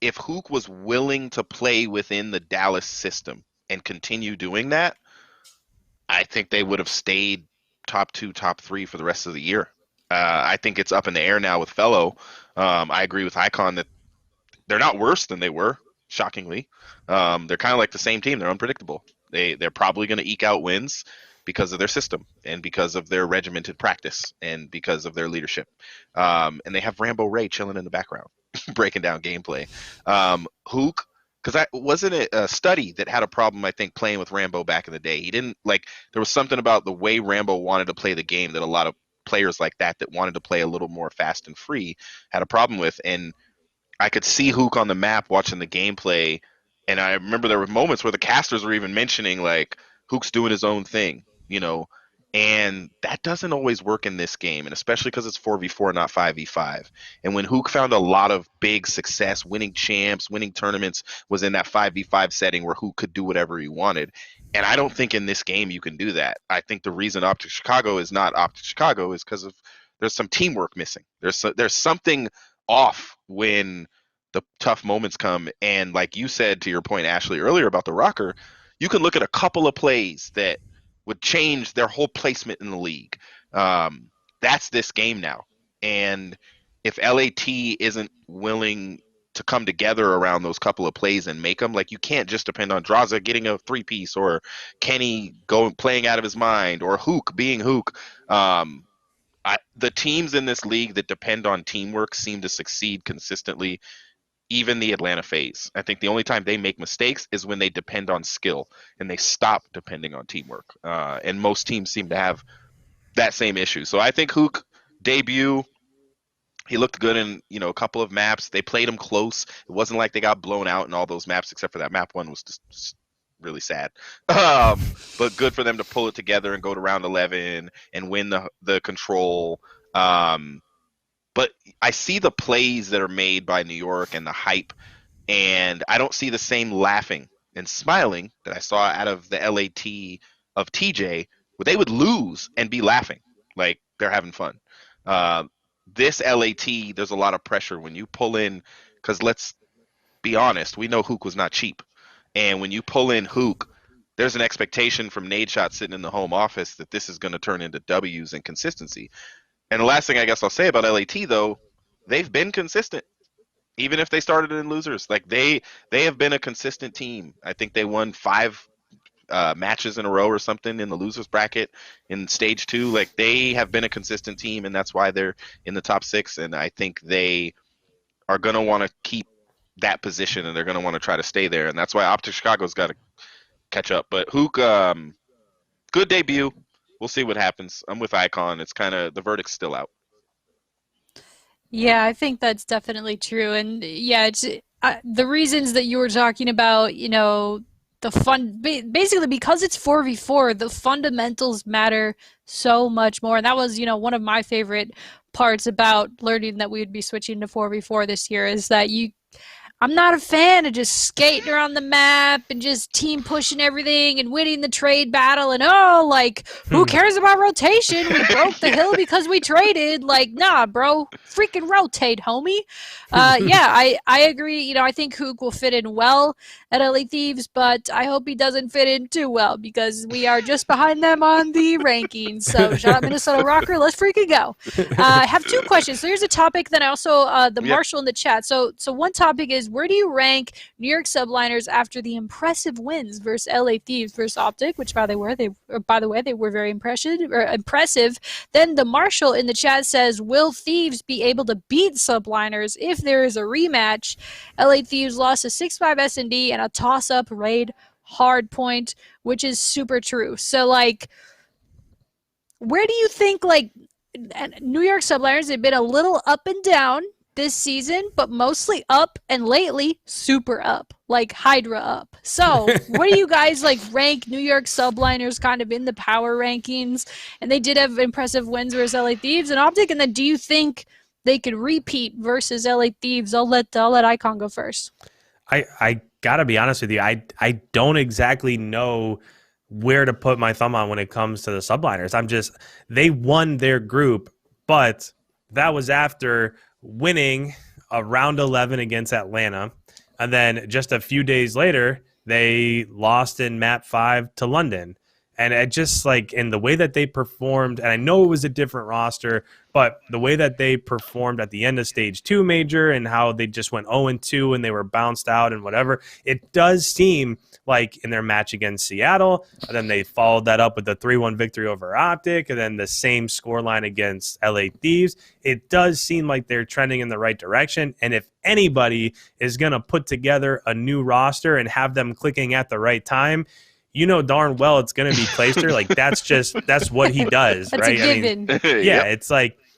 if Hook was willing to play within the Dallas system and continue doing that, I think they would have stayed top 2, top 3 for the rest of the year. I think it's up in the air now with Fellow. I agree with IKON that they're not worse than they were, shockingly. They're kind of like the same team. They're unpredictable. They're probably going to eke out wins because of their system and because of their regimented practice and because of their leadership. And they have Rambo Ray chilling in the background, breaking down gameplay. Hook, because wasn't it a study that had a problem, I think, playing with Rambo back in the day. He didn't like, there was something about the way Rambo wanted to play the game that a lot of players like that wanted to play a little more fast and free had a problem with. And I could see Hook on the map watching the gameplay, and I remember there were moments where the casters were even mentioning like Hook's doing his own thing, And that doesn't always work in this game, and especially because it's 4v4, not 5v5. And when Hook found a lot of big success, winning champs, winning tournaments, was in that 5v5 setting where Hook could do whatever he wanted. And I don't think in this game you can do that. I think the reason Optic Chicago is not Optic Chicago is because of there's some teamwork missing. There's something off when the tough moments come. And like you said to your point, Ashley, earlier about the ROKKR, you can look at a couple of plays that would change their whole placement in the league. That's this game now. And if LAT isn't willing to come together around those couple of plays and make them, like, you can't just depend on Draza getting a 3-piece or Kenny going playing out of his mind or Hook being Hook. The teams in this league that depend on teamwork seem to succeed consistently. Even the Atlanta FaZe, I think the only time they make mistakes is when they depend on skill and they stop depending on teamwork. And most teams seem to have that same issue. So I think Hook debut, he looked good in a couple of maps. They played him close. It wasn't like they got blown out in all those maps, except for that map one was just really sad. But good for them to pull it together and go to round 11 and win the control. But I see the plays that are made by New York and the hype, and I don't see the same laughing and smiling that I saw out of the LAT of TJ, where they would lose and be laughing like they're having fun. This LAT, there's a lot of pressure when you pull in, because let's be honest, we know Hook was not cheap. And when you pull in Hook, there's an expectation from Nadeshot sitting in the home office that this is going to turn into W's and consistency. And the last thing I guess I'll say about LAT, though, they've been consistent, even if they started in losers. Like, they have been a consistent team. I think they won 5 matches in a row or something in the losers bracket in stage 2. Like, they have been a consistent team, and that's why they're in the top 6. And I think they are going to want to keep that position, and they're going to want to try to stay there. And that's why Optic Chicago's got to catch up. But Hook, good debut. We'll see what happens. I'm with IKON. It's kind of, the verdict's still out.
Yeah, I think that's definitely true. And yeah, it's the reasons that you were talking about, the basically because it's 4v4, the fundamentals matter so much more. And that was, one of my favorite parts about learning that we would be switching to 4v4 this year, is that I'm not a fan of just skating around the map and just team pushing everything and winning the trade battle and who cares about rotation? We broke the hill because we traded. Like, nah, bro, freaking rotate, homie. Yeah, I agree. I think Hook will fit in well at LA Thieves, but I hope he doesn't fit in too well because we are just behind them on the rankings. So shout out Minnesota ROKKR, let's freaking go. I have 2 questions. So here's a topic that I also Marshall in the chat. So one topic is, where do you rank New York subliners after the impressive wins versus LA Thieves versus Optic, which by the way they were very impressive. Then the Marshall in the chat says, will Thieves be able to beat subliners if there is a rematch? LA Thieves lost a 6-5 S&D and a toss-up raid hard point, which is super true. So where do you think New York subliners have been a little up and down this season, but mostly up, and lately super up, like Hydra up. So what do you guys rank New York subliners kind of in the power rankings? And they did have impressive wins versus LA Thieves and Optic. And then do you think they could repeat versus LA Thieves? I'll let IKON go first.
I gotta be honest with you. I don't exactly know where to put my thumb on when it comes to the subliners. They won their group, but that was after winning a round 11 against Atlanta. And then just a few days later, they lost in map 5 to London. And it just in the way that they performed, and I know it was a different roster, but the way that they performed at the end of stage 2 major and how they just went 0-2 and they were bounced out and whatever, it does seem like in their match against Seattle, and then they followed that up with the 3-1 victory over Optic, and then the same scoreline against LA Thieves. It does seem like they're trending in the right direction. And if anybody is going to put together a new roster and have them clicking at the right time, darn well it's going to be Clayster. That's what he does.
That's
right?
a given.
Yeah, it's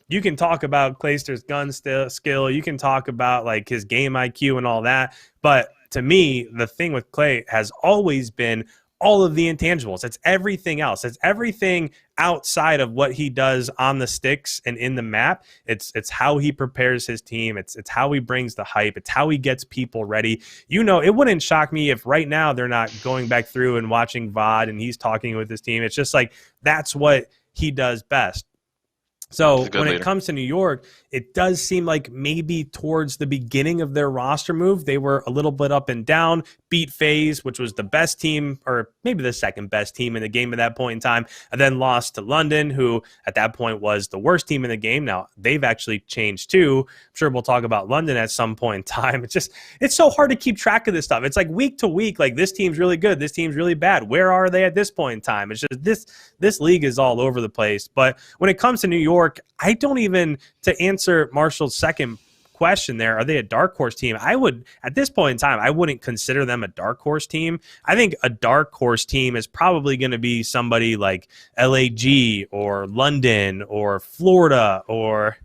you can talk about Clayster's gun skill. You can talk about his game IQ and all that. But to me, the thing with Clay has always been, all of the intangibles. It's everything else. It's everything outside of what he does on the sticks and in the map. It's how he prepares his team. It's how he brings the hype. It's how he gets people ready. You know, it wouldn't shock me if right now they're not going back through and watching VOD and he's talking with his team. It's just like that's what he does best. So when it comes to New York, it does seem like maybe towards the beginning of their roster move, they were a little bit up and down, beat FaZe, which was the best team, or maybe the second best team in the game at that point in time, and then lost to London, who at that point was the worst team in the game. Now, they've actually changed too. I'm sure we'll talk about London at some point in time. It's so hard to keep track of this stuff. It's like week to week, like this team's really good, this team's really bad. Where are they at this point in time? It's just this league is all over the place. But when it comes to New York, I don't even, to answer Marshall's second question there, are they a dark horse team? I would, at this point in time, I wouldn't consider them a dark horse team. I think a dark horse team is probably going to be somebody like LAG or London or Florida, or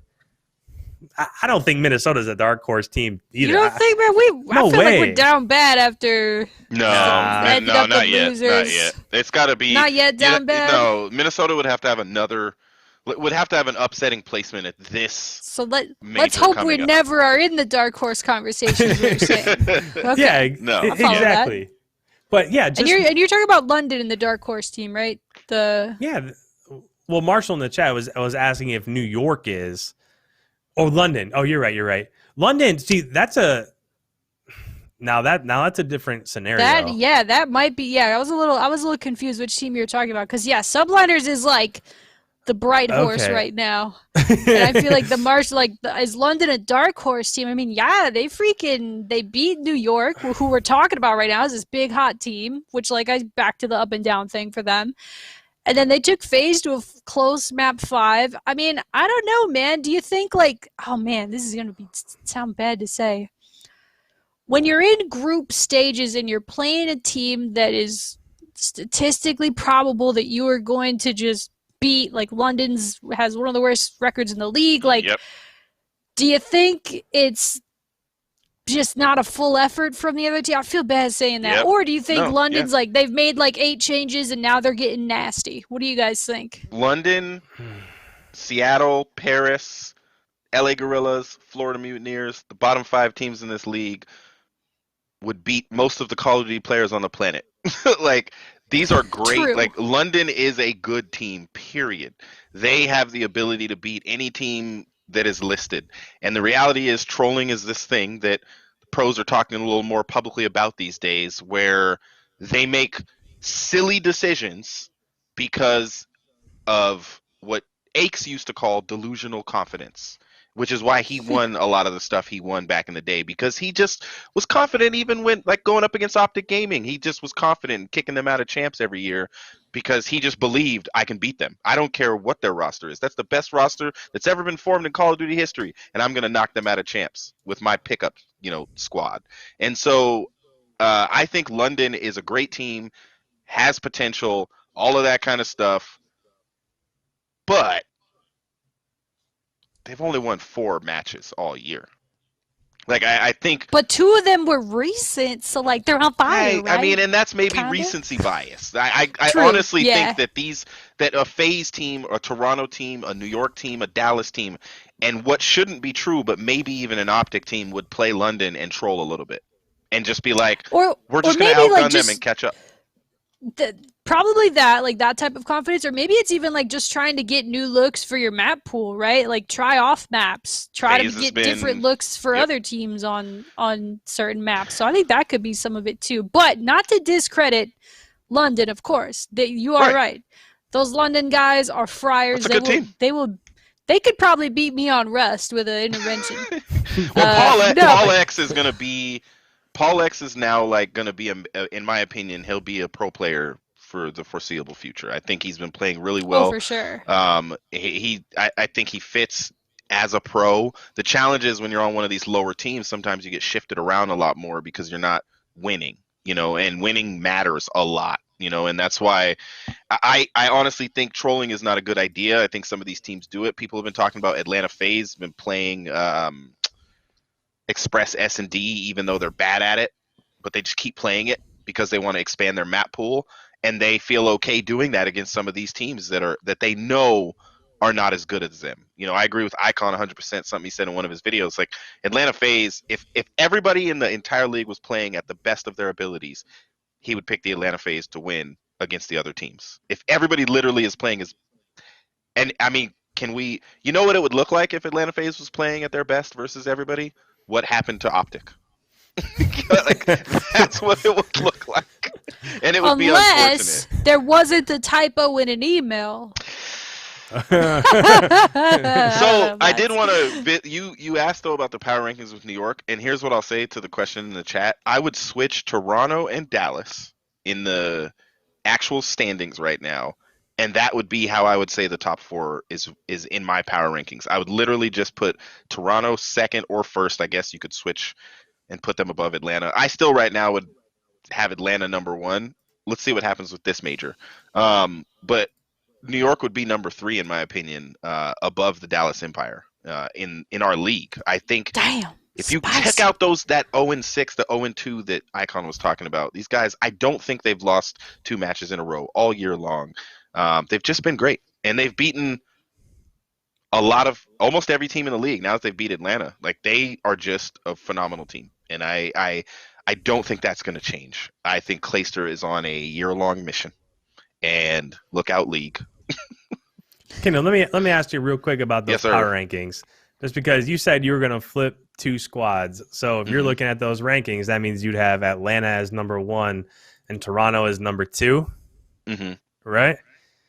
I don't think Minnesota's a dark horse team either.
You don't think, man? I feel like we're down bad after.
No, not yet. Not yet. It's got to be
not yet down bad.
No, Minnesota would have to have an upsetting placement at this.
So let's hope we never are in the dark horse conversation. You're saying. Okay.
Yeah, no, exactly. That. But yeah,
and you're talking about London in the dark horse team, right?
Well, Marshall in the chat was asking if New York is. Oh, London. Oh, you're right. London. See, that's a different scenario.
That might be. Yeah, I was a little confused which team you were talking about, because Subliners is like the bright horse right now, and I feel like the Marshall, is London a dark horse team? I mean, they beat New York, who we're talking about right now is this big hot team, which I back to the up and down thing for them. And then they took FaZe to a close map 5. I mean, I don't know, man. Do you think oh man, this is going to sound bad to say. When you're in group stages and you're playing a team that is statistically probable that you are going to just beat, like London's has one of the worst records in the league, do you think it's just not a full effort from the other team? I feel bad saying that. Or do you think London's they've made 8 changes and now they're getting nasty? What do you guys think?
London, Seattle, Paris, LA Gorillas, Florida Mutineers, the bottom 5 teams in this league would beat most of the Call of Duty players on the planet. These are great.
True.
London is a good team, period. They have the ability to beat any team that is listed. And the reality is trolling is this thing that the pros are talking a little more publicly about these days, where they make silly decisions because of what Aches used to call delusional confidence, which is why he won a lot of the stuff he won back in the day, because he just was confident even when going up against Optic Gaming. He just was confident in kicking them out of champs every year because he just believed, I can beat them. I don't care what their roster is. That's the best roster that's ever been formed in Call of Duty history, and I'm going to knock them out of champs with my pickup, squad. And so I think London is a great team, has potential, all of that kind of stuff, but they've only won 4 matches all year. I think,
but 2 of them were recent, so they're on fire. Right?
I mean, and that's maybe recency bias. I honestly think that a FaZe team, a Toronto team, a New York team, a Dallas team, and what shouldn't be true, but maybe even an Optic team would play London and troll a little bit, and just be we're just going to outgun them and catch up.
Probably that type of confidence, or maybe it's even just trying to get new looks for your map pool, right? Try off maps, try to get different looks for other teams on certain maps. So I think that could be some of it too, but not to discredit London, of course. You are right. Those London guys are friars.
That's a good team.
They could probably beat me on Rust with an intervention.
Well, Paul X is going to be. Paul X is now going to be, in my opinion, he'll be a pro player for the foreseeable future. I think he's been playing really well.
Oh, for sure.
I think he fits as a pro. The challenge is when you're on one of these lower teams, sometimes you get shifted around a lot more because you're not winning, and winning matters a lot, and that's why I honestly think trolling is not a good idea. I think some of these teams do it. People have been talking about Atlanta FaZe, been playing Express S&D, even though they're bad at it, but they just keep playing it because they want to expand their map pool. and they feel okay doing that against some of these teams that they know are not as good as them. I agree with IKON 100%. Something he said in one of his videos, like Atlanta FaZe, if everybody in the entire league was playing at the best of their abilities, he would pick the Atlanta FaZe to win against the other teams. If everybody literally is playing as, and I mean, can we? You know what it would look like if Atlanta FaZe was playing at their best versus everybody? What happened to Optic? Like, that's what it would look like, and it would be
unless
unfortunate.
there wasn't a typo in an email.
So I did want to. You asked though about the power rankings with New York, and here's what I'll say to the question in the chat. I would switch Toronto and Dallas in the actual standings right now, and that would be how I would say the top 4 is in my power rankings. I would literally just put Toronto second or first. I guess you could switch and put them above Atlanta. I still right now would have Atlanta number 1. Let's see what happens with this major. But New York would be number 3 in my opinion, above the Dallas Empire in our league. I think.
Damn.
If you
Spicy.
check out that 0-6, the 0-2 that IKON was talking about, these guys, I don't think they've lost 2 matches in a row all year long. They've just been great, and they've beaten almost every team in the league now that they've beat Atlanta. Like, they are just a phenomenal team, and I don't think that's going to change. I think Clayster is on a year-long mission, and look out, league.
Kendall, let me ask you real quick about those
Yes,
power rankings. Just because you said you were going to flip 2 squads. So if you're looking at those rankings, that means you'd have Atlanta as number 1 and Toronto as number 2, right?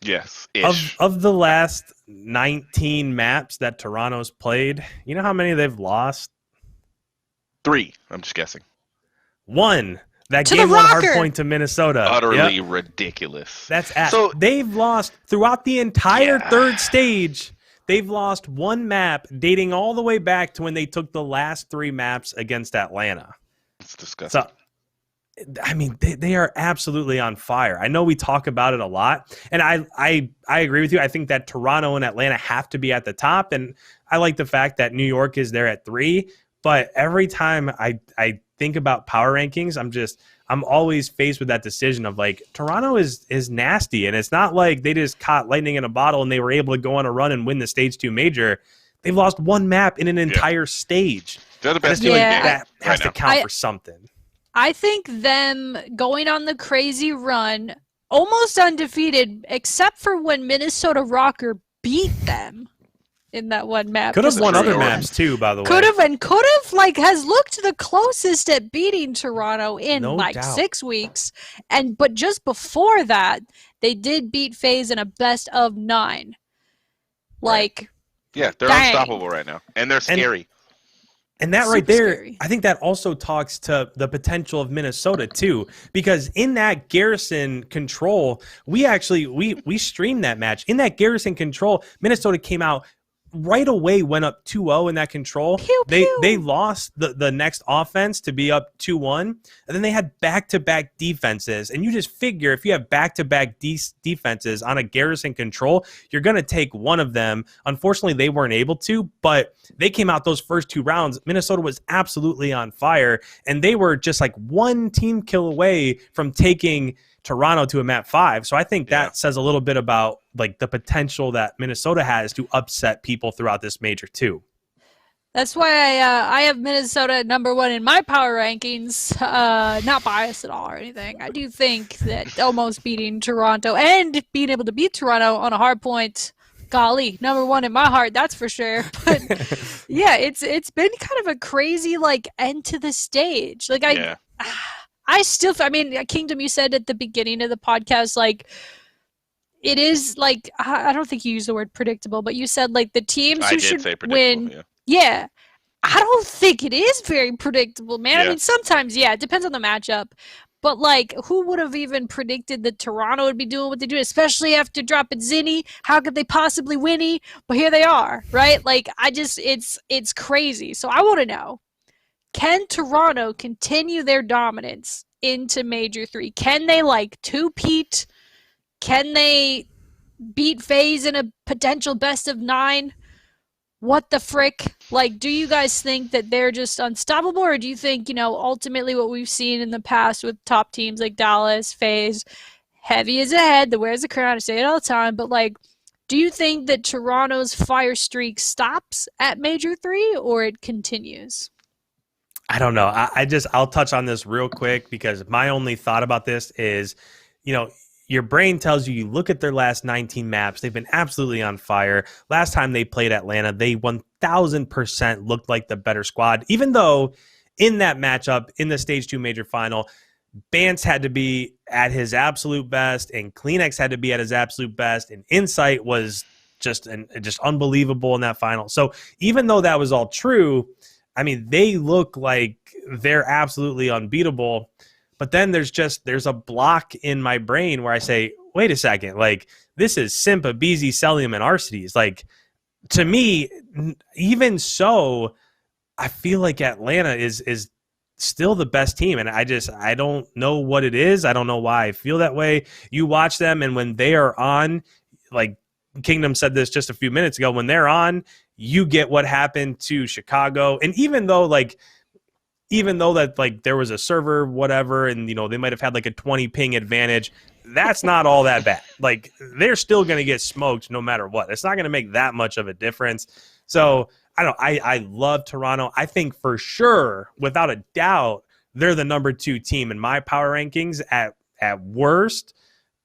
Yes.
Of the last 19 maps that Toronto's played, you know how many they've lost?
3. I'm just guessing.
1. That
To
game
the
1 hard
Roker.
point to Minnesota.
Utterly ridiculous.
That's
So
they've lost throughout the entire third stage. They've lost 1 map dating all the way back to when they took the last 3 maps against Atlanta.
it's disgusting.
So, I mean, they are absolutely on fire. I know we talk about it a lot, and I agree with you. I think that Toronto and Atlanta have to be at the top, and I like the fact that New York is there at 3. But every time I think about power rankings, I'm always faced with that decision of like, Toronto is nasty, and it's not like they just caught lightning in a bottle and they were able to go on a run and win the stage 2 major. They've lost 1 map in an entire stage.
They're the best
I feel
team
like
in the game
that has
right
to
now.
count for something.
I think them going on the crazy run, almost undefeated, except for when Minnesota ROKKR beat them in that 1 map.
Could have
Just
won
true.
other maps too, by the way.
could have, like, has looked the closest at beating Toronto in
No doubt.
6 weeks. But just before that, they did beat FaZe in a best of 9. Like,
Yeah, they're
Dang.
unstoppable right now, and they're scary.
And that right
Super
there,
scary.
I think that also talks to the potential of Minnesota too, because in that Garrison control, we streamed that match. In that Garrison control, Minnesota came out right away, went up 2-0 in that control.
Pew, pew.
They lost the next offense to be up 2-1, and then they had back-to-back defenses. And you just figure if you have back-to-back defenses on a Garrison control, you're going to take one of them. Unfortunately, they weren't able to, but they came out those first 2 rounds. Minnesota was absolutely on fire, and they were just like 1 team kill away from taking Toronto to a map 5. So I think that says a little bit about like the potential that Minnesota has to upset people throughout this major too.
that's why I have Minnesota at number 1 in my power rankings. Not biased at all or anything. I do think that almost beating Toronto and being able to beat Toronto on a hard point, golly, number 1 in my heart, that's for sure. But yeah, it's been kind of a crazy like end to the stage. Like I mean, Kingdom, you said at the beginning of the podcast, like, it is like, I don't think you used the word predictable, but you said like the teams
I
who
did
should
say predictable,
win. Yeah. I don't think it is very predictable, man. I
Yeah.
mean, sometimes, it depends on the matchup. But like, who would have even predicted that Toronto would be doing what they do, especially after dropping Zinni? How could they possibly win? But here they are, right? Like, it's crazy. So I want to know, can Toronto continue their dominance into Major 3? Can they, like, two-peat? Can they beat FaZe in a potential best of 9? What the frick? Like, do you guys think that they're just unstoppable, or do you think, ultimately what we've seen in the past with top teams like Dallas, FaZe, heavy is a head that wears a crown. I say it all the time, but like, do you think that Toronto's fire streak stops at Major 3 or it continues?
I don't know. I'll touch on this real quick because my only thought about this is, you know, your brain tells you look at their last 19 maps. They've been absolutely on fire. Last time they played Atlanta, they 1000% looked like the better squad, even though in that matchup in the stage 2 major final, Bance had to be at his absolute best and Kleenex had to be at his absolute best and Insight was just unbelievable in that final. So even though that was all true, I mean, they look like they're absolutely unbeatable. But then there's a block in my brain where I say, wait a second, like this is Simpa, Beezy, Celium, and Arcides. Like to me, even so, I feel like Atlanta is still the best team. And I don't know what it is. I don't know why I feel that way. You watch them, and when they are on, like Kingdom said this just a few minutes ago, when they're on, you get what happened to Chicago. And even though that like there was a server, whatever, and you know, they might have had like a 20 ping advantage, that's not all that bad. Like they're still going to get smoked no matter what. It's not going to make that much of a difference. So I love Toronto. I think for sure, without a doubt, they're the number 2 team in my power rankings at worst.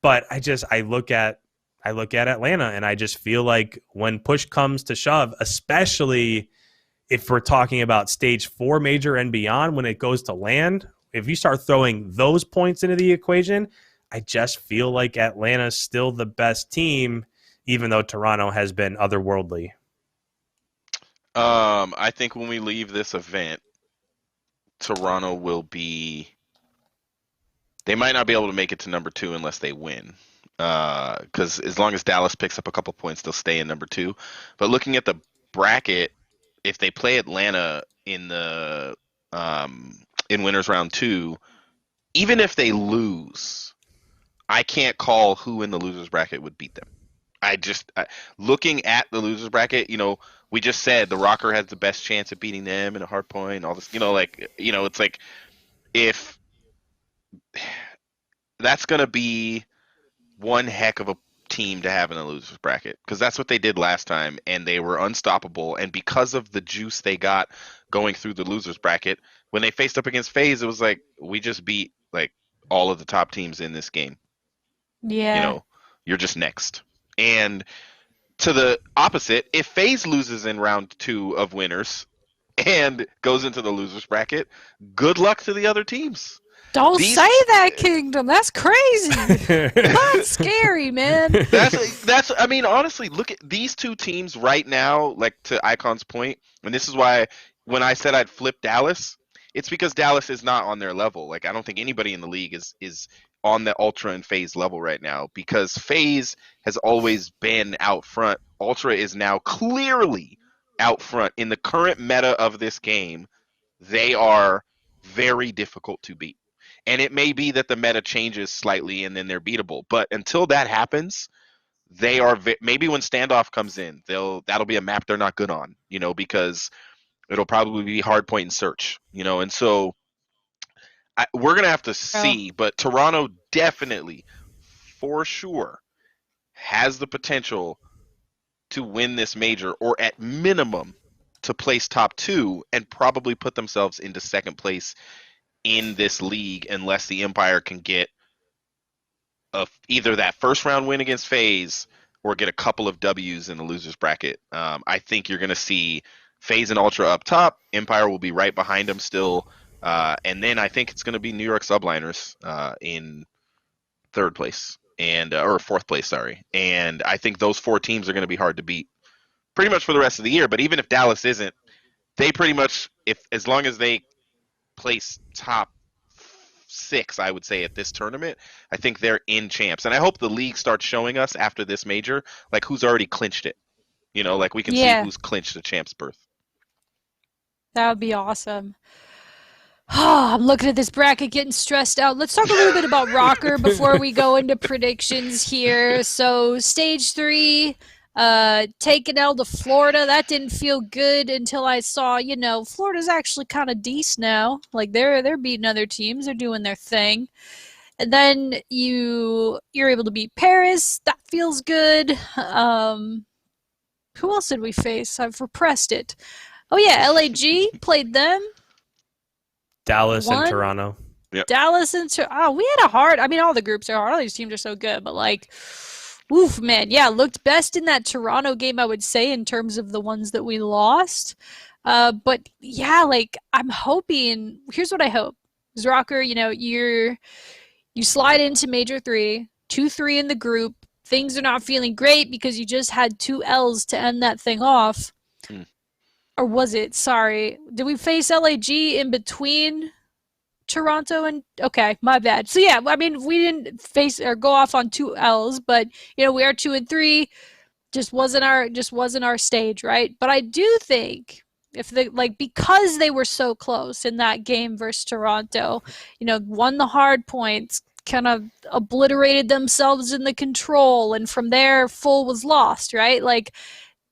But I look at Atlanta and I just feel like when push comes to shove, especially if we're talking about stage 4 major and beyond, when it goes to land, if you start throwing those points into the equation, I just feel like Atlanta's still the best team, even though Toronto has been otherworldly.
I think when we leave this event, Toronto will be. They might not be able to make it to number 2 unless they win. Because as long as Dallas picks up a couple points, they'll stay in number 2. But looking at the bracket, if they play Atlanta in the in winners round 2, even if they lose, I can't call who in the losers bracket would beat them. Looking at the losers bracket, you know, we just said the ROKKR has the best chance of beating them in a hard point. All this, you know, like, you know, it's like if that's gonna be one heck of a team to have in the losers bracket, because that's what they did last time and they were unstoppable. And because of the juice they got going through the losers bracket, when they faced up against FaZe, it was like we just beat like all of the top teams in this game.
Yeah.
You know, you're just next. And to the opposite, if FaZe loses in round 2 of winners and goes into the losers bracket, good luck to the other teams.
Don't say that, Kingdom. That's crazy. That's scary, man.
That's. I mean, honestly, look at these 2 teams right now. Like to Ikon's point, and this is why when I said I'd flip Dallas, it's because Dallas is not on their level. Like I don't think anybody in the league is on the Ultra and FaZe level right now, because FaZe has always been out front. Ultra is now clearly out front in the current meta of this game. They are very difficult to beat. And it may be that the meta changes slightly and then they're beatable. But until that happens, they are maybe when standoff comes in, that'll be a map they're not good on, you know, because it'll probably be hard point and search, you know. And so we're going to have to see. But Toronto definitely, for sure, has the potential to win this major, or at minimum to place top 2 and probably put themselves into second place in this league, unless the Empire can get either that first round win against FaZe or get a couple of W's in the losers bracket. I think you're going to see FaZe and Ultra up top. Empire will be right behind them still. And then I think it's going to be New York Subliners in third place or fourth place, sorry. And I think those 4 teams are going to be hard to beat pretty much for the rest of the year. But even if Dallas isn't, they pretty much, as long as they place top 6, I would say, at this tournament, I think they're in champs. And I hope the league starts showing us after this major, like who's already clinched it. You know, like we can see who's clinched the champs berth.
That would be awesome. I'm looking at this bracket getting stressed out. Let's talk a little bit about ROKKR before we go into predictions here. So stage 3, taking L to Florida. That didn't feel good until I saw, you know, Florida's actually kind of decent now. Like they're beating other teams. They're doing their thing. And then you're able to beat Paris. That feels good. Who else did we face? I've repressed it. Oh yeah, LAG played them.
Dallas and
Won.
Toronto.
Yep.
Dallas and we had a hard. I mean, all the groups are hard. All these teams are so good, but like, oof, man, yeah, looked best in that Toronto game, I would say, in terms of the ones that we lost. But yeah, like I'm hoping. Here's what I hope: is ROKKR, you slide into Major 3, 2-3 in the group. Things are not feeling great because you just had 2 L's to end that thing off. Or was it? Sorry, did we face LAG in between Toronto and okay, my bad. So yeah, I mean we didn't face or go off on 2 L's, but we are 2 and 3. Just wasn't our stage, right? But I do think because they were so close in that game versus Toronto, won the hard points, kind of obliterated themselves in the control, and from there full was lost, right? Like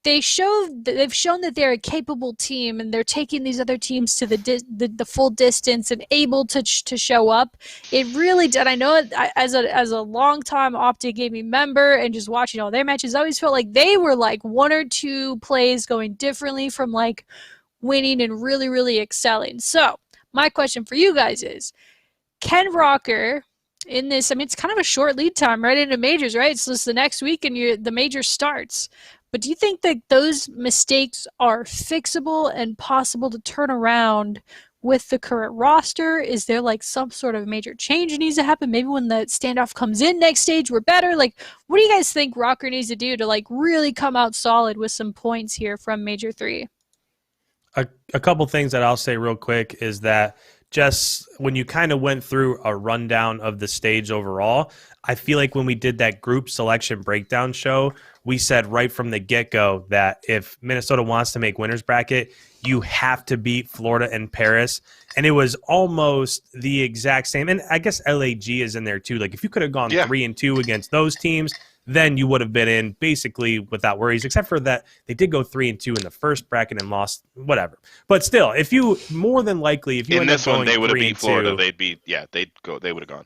they've shown that they're a capable team, and they're taking these other teams to the full distance and able to show up. It really did. I know as a long-time Optic Gaming member and just watching all their matches, I always felt like they were like 1 or 2 plays going differently from like winning and really, really excelling. So my question for you guys is, can ROKKR in this, I mean, it's kind of a short lead time right into majors, right? It's just the next week and the major starts. But do you think that those mistakes are fixable and possible to turn around with the current roster? Is there like some sort of major change that needs to happen? Maybe when the standoff comes in next stage, we're better. Like, what do you guys think ROKKR needs to do to like really come out solid with some points here from Major 3?
A couple things that I'll say real quick is that just when you kind of went through a rundown of the stage overall, I feel like when we did that group selection breakdown show, we said right from the get-go that if Minnesota wants to make winners bracket, you have to beat Florida and Paris. And it was almost the exact same. And I guess LAG is in there too. Like if you could have gone 3-2 against those teams, then you would have been in basically without worries, except for that they did go 3-2 in the first bracket and lost whatever. But still, if you more than likely, if you
in this one, they would have beat
3-2,
Florida. They would have gone.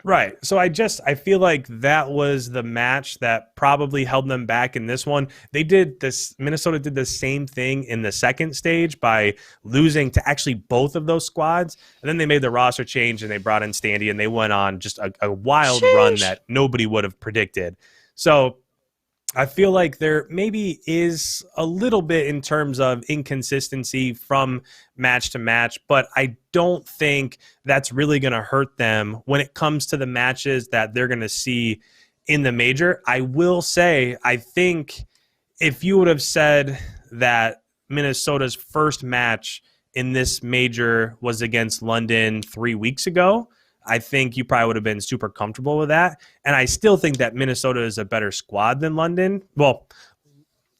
Right. So I feel like that was the match that probably held them back in this one. Minnesota did the same thing in the second stage by losing to actually both of those squads. And then they made the roster change and they brought in Standy and they went on just a wild run that nobody would have predicted. So I feel like there maybe is a little bit in terms of inconsistency from match to match, but I don't think that's really going to hurt them when it comes to the matches that they're going to see in the major. I will say, I think if you would have said that Minnesota's first match in this major was against London 3 weeks ago, I think you probably would have been super comfortable with that. And I still think that Minnesota is a better squad than London. Well,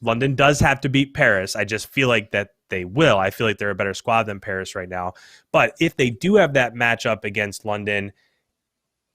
London does have to beat Paris. I just feel like that they will. I feel like they're a better squad than Paris right now. But if they do have that matchup against London,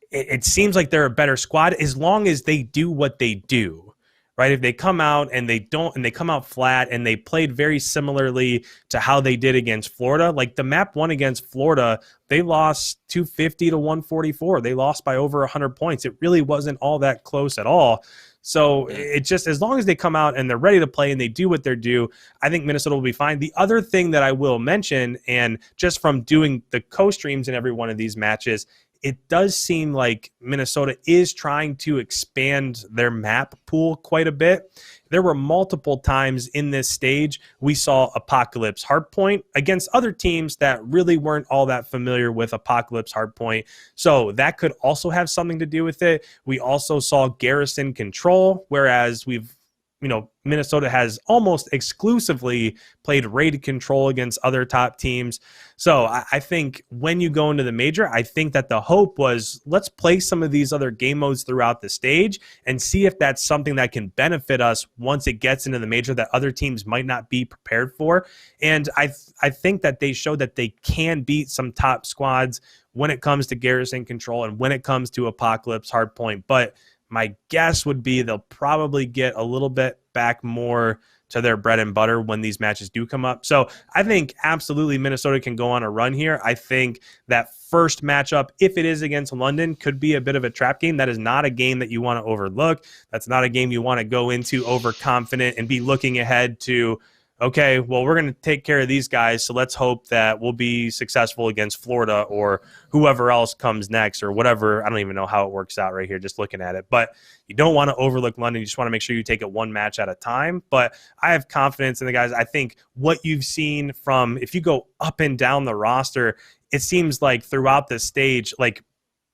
it seems like they're a better squad as long as they do what they do. Right? If they come out and they come out flat and they played very similarly to how they did against Florida, like the map 1 against Florida, they lost 250 to 144. They lost by over 100 points. It really wasn't all that close at all. So it just, as long as they come out and they're ready to play and they do what they're due, I think Minnesota will be fine. The other thing that I will mention, and just from doing the co-streams in every one of these matches, it does seem like Minnesota is trying to expand their map pool quite a bit. There were multiple times in this stage we saw Apocalypse Hardpoint against other teams that really weren't all that familiar with Apocalypse Hardpoint. So that could also have something to do with it. We also saw Garrison Control, whereas Minnesota has almost exclusively played raid control against other top teams. So I think when you go into the major, I think that the hope was, let's play some of these other game modes throughout the stage and see if that's something that can benefit us once it gets into the major that other teams might not be prepared for. And I think that they showed that they can beat some top squads when it comes to Garrison Control and when it comes to Apocalypse Hardpoint. But my guess would be they'll probably get a little bit back more to their bread and butter when these matches do come up. So I think absolutely Minnesota can go on a run here. I think that first matchup, if it is against London, could be a bit of a trap game. That is not a game that you want to overlook. That's not a game you want to go into overconfident and be looking ahead to, okay, well, we're going to take care of these guys, so let's hope that we'll be successful against Florida or whoever else comes next or whatever. I don't even know how it works out right here, just looking at it. But you don't want to overlook London. You just want to make sure you take it one match at a time. But I have confidence in the guys. I think what you've seen from, if you go up and down the roster, it seems like throughout this stage, like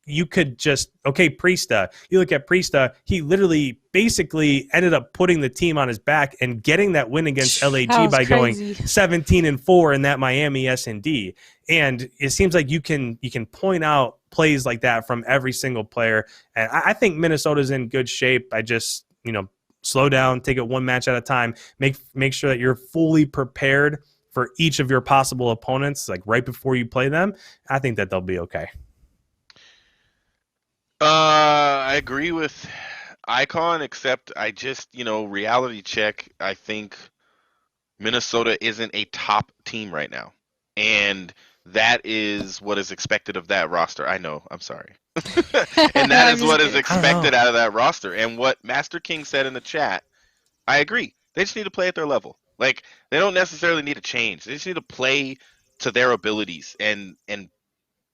you could just, okay, Priesta. You look at Priesta, he literally basically ended up putting the team on his back and getting that win against LAG by
crazy.
going 17-4 in that Miami S&D. And it seems like you can point out plays like that from every single player. And I think Minnesota's in good shape. I just, slow down, take it one match at a time, make sure that you're fully prepared for each of your possible opponents, like right before you play them. I think that they'll be okay.
I agree with IKON, except I just, reality check. I think Minnesota isn't a top team right now. And that is what is expected of that roster. I know, I'm sorry. And that is what is expected out of that roster. And what Master King said in the chat, I agree. They just need to play at their level. Like, they don't necessarily need to change. They just need to play to their abilities and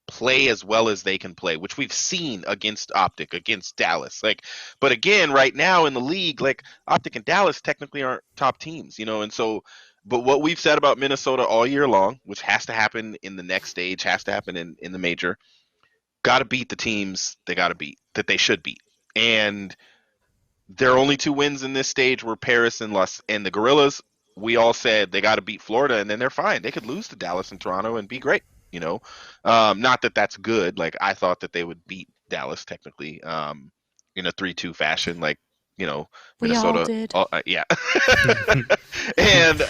play as well as they can play, which we've seen against Optic, against Dallas. But again, right now in the league, Optic and Dallas technically aren't top teams, and so, but what we've said about Minnesota all year long, which has to happen in the next stage, has to happen in the major, got to beat the teams they got to beat, that they should beat. And their only two wins in this stage were Paris and the Gorillas. We all said they got to beat Florida, and then they're fine. They could lose to Dallas and Toronto and be great. Not that that's good. I thought that they would beat Dallas technically in a 3-2 fashion, Minnesota.
We all did.
Yeah. And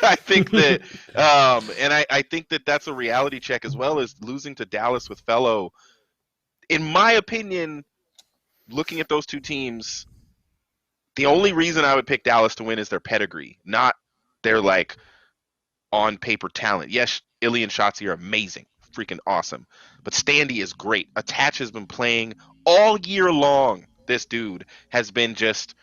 I think that I think that that's a reality check as well, as losing to Dallas with Fellow. In my opinion, looking at those two teams, the only reason I would pick Dallas to win is their pedigree, not their on paper talent. Yes, Illy and Shotzi are amazing, freaking awesome, but Standy is great. Attach has been playing all year long. This dude has been just,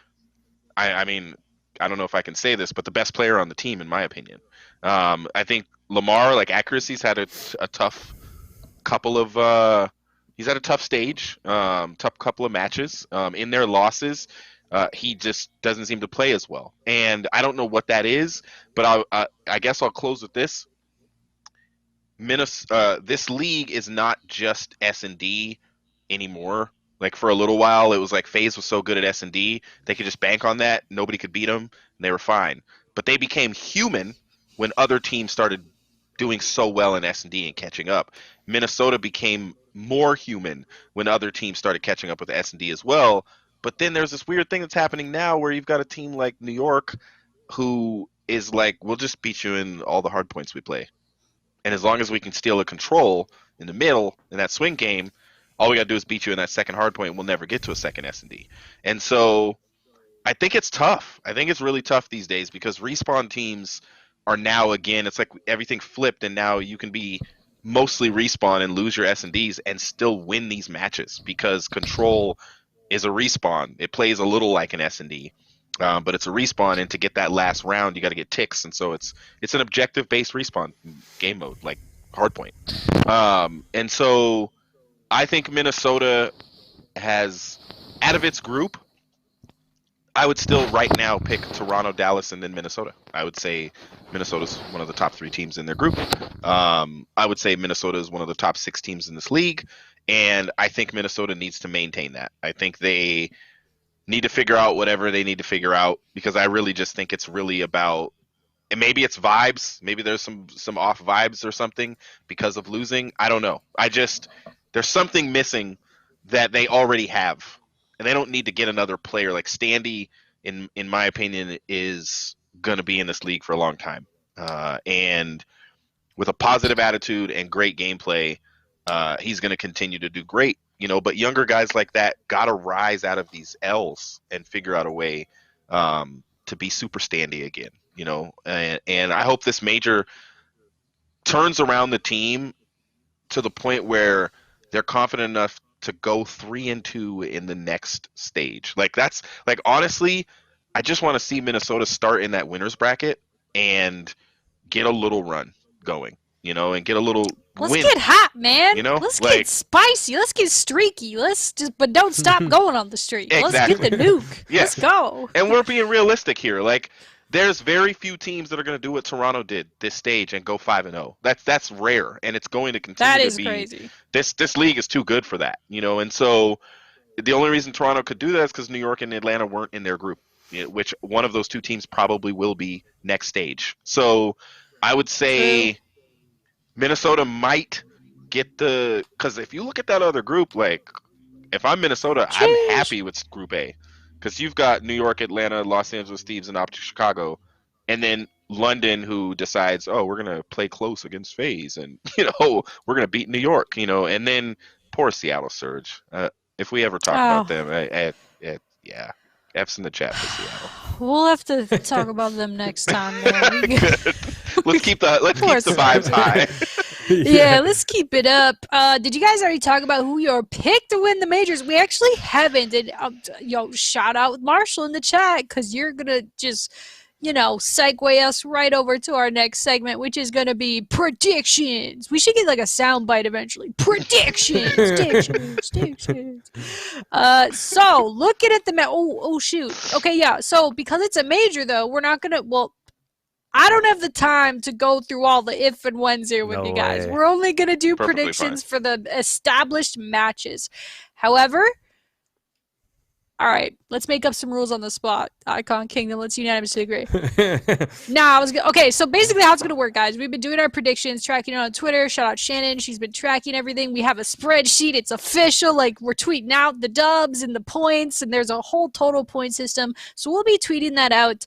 I mean, I don't know if I can say this, but the best player on the team, in my opinion. I think Lamar, accuracy's had a tough couple of, he's had a tough stage, tough couple of matches. In their losses, he just doesn't seem to play as well. And I don't know what that is, but I guess I'll close with this. This league is not just S&D anymore. For a little while, it was FaZe was so good at S&D, they could just bank on that. Nobody could beat them, and they were fine. But they became human when other teams started doing so well in S&D and catching up. Minnesota became more human when other teams started catching up with S&D as well. But then there's this weird thing that's happening now where you've got a team like New York who is we'll just beat you in all the hard points we play. And as long as we can steal a control in the middle in that swing game, all we got to do is beat you in that second hard point. We'll never get to a second S&D. And so I think it's tough. I think it's really tough these days because Respawn teams are now, again, it's everything flipped, and now you can be mostly Respawn and lose your S&Ds and still win these matches because control is a Respawn. It plays a little like an S&D. But it's a respawn, and to get that last round, you got to get ticks, and so it's an objective-based respawn game mode, like hardpoint. And so I think Minnesota has, out of its group, I would still right now pick Toronto, Dallas, and then Minnesota. I would say Minnesota's one of the top 3 teams in their group. I would say Minnesota is one of the top 6 teams in this league, and I think Minnesota needs to maintain that. I think they need to figure out whatever they need to figure out, because I really just think it's really about, and maybe it's vibes, maybe there's some off vibes or something because of losing. I don't know. There's something missing that they already have, and they don't need to get another player. Like Standy, in my opinion, is gonna be in this league for a long time, and with a positive attitude and great gameplay, he's gonna continue to do great. But younger guys like that gotta rise out of these L's and figure out a way to to be super standy again, and I hope this major turns around the team to the point where they're confident enough to go 3-2 in the next stage. Honestly, I just want to see Minnesota start in that winners bracket and get a little run going, and get a little
Let's
win.
get hot, man. Let's get
like
spicy. Let's get streaky. But don't stop going on the streak.
Exactly.
Let's get the nuke.
Yes.
Let's go.
And we're being realistic here. There's very few teams that are going to do what Toronto did this stage and go 5-0. That's rare, and it's going to continue
That
to
is
be.
crazy.
This league is too good for that, and so the only reason Toronto could do that is because New York and Atlanta weren't in their group, which one of those two teams probably will be next stage. So I would say Minnesota might get because if you look at that other group, if I'm Minnesota, I'm happy with Group A. Because you've got New York, Atlanta, Los Angeles Thieves, and Optic Chicago, and then London, who decides, oh, we're gonna play close against FaZe, and we're gonna beat New York, and then poor Seattle Surge. If we ever talk about them, yeah, F's in the chat for Seattle.
We'll have to talk about them next time.
Let's keep the vibes high.
Yeah, let's keep it up. Did you guys already talk about who your pick to win the majors? We actually haven't. And shout out Marshall in the chat, because you're gonna just segue us right over to our next segment, which is gonna be predictions. We should get a sound bite eventually. Predictions. So looking at the oh shoot. Okay, yeah. So because it's a major though, we're not gonna I don't have the time to go through all the if and whens here with you guys. We're only going to do predictions for the established matches. However, all right, let's make up some rules on the spot. IKON Kingdom, let's unanimously agree. Okay, so basically how it's going to work, guys. We've been doing our predictions, tracking it on Twitter. Shout out Shannon. She's been tracking everything. We have a spreadsheet. It's official. We're tweeting out the dubs and the points, and there's a whole total point system. So we'll be tweeting that out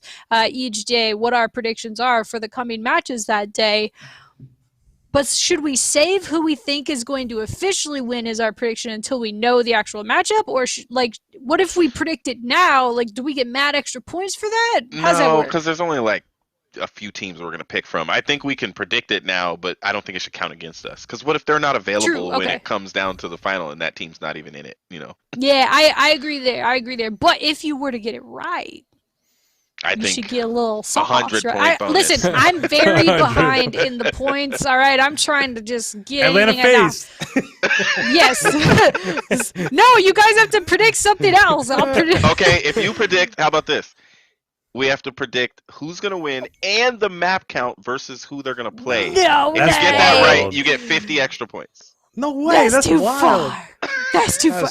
each day, what our predictions are for the coming matches that day. But should we save who we think is going to officially win as our prediction until we know the actual matchup? Or what if we predict it now? Do we get mad extra points for that? How's that work?
Because there's only a few teams we're going to pick from. I think we can predict it now, but I don't think it should count against us. Because what if they're not available when it comes down to the final and that team's not even in it?
Yeah, I agree there. But if you were to get it right,
I think
you should get a little sauce,
100-point bonus.
Listen, I'm very behind in the points. All right, I'm trying to just get
Atlanta FaZe.
Yes. No, you guys have to predict something else. I'll predict.
Okay, if you predict, how about this? We have to predict who's going to win and the map count versus who they're going to play.
No way.
If you get that right, you get 50 extra points.
No way. That's
too
wild.
far. That's too far.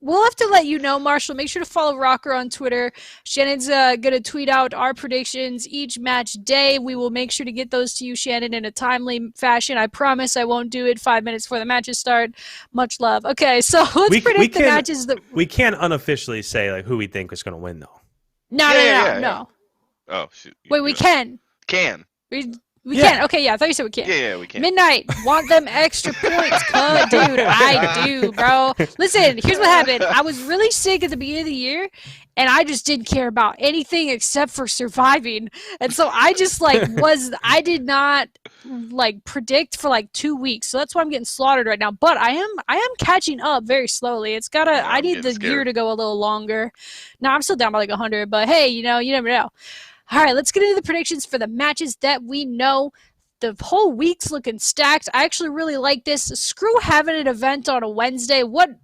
We'll have to let you know, Marshall. Make sure to follow ROKKR on Twitter. Shannon's going to tweet out our predictions each match day. We will make sure to get those to you, Shannon, in a timely fashion. I promise I won't do it 5 minutes before the matches start. Much love. Okay, so let's predict the matches.
We can't unofficially say who we think is going to win, though.
No.
Oh, shoot.
Wait, we can.
Can.
We can. Okay, yeah, I thought you said we can.
Yeah, we can.
MiDNiTE, want them extra points, dude. I do, bro. Listen, here's what happened. I was really sick at the beginning of the year, and I just didn't care about anything except for surviving. And so I just I did not predict for 2 weeks. So that's why I'm getting slaughtered right now. But I am catching up very slowly. It's I need the year to go a little longer. No, I'm still down by 100, but hey, you never know. All right, let's get into the predictions for the matches that we know. The whole week's looking stacked. I actually really like this. Screw having an event on a Wednesday. Why?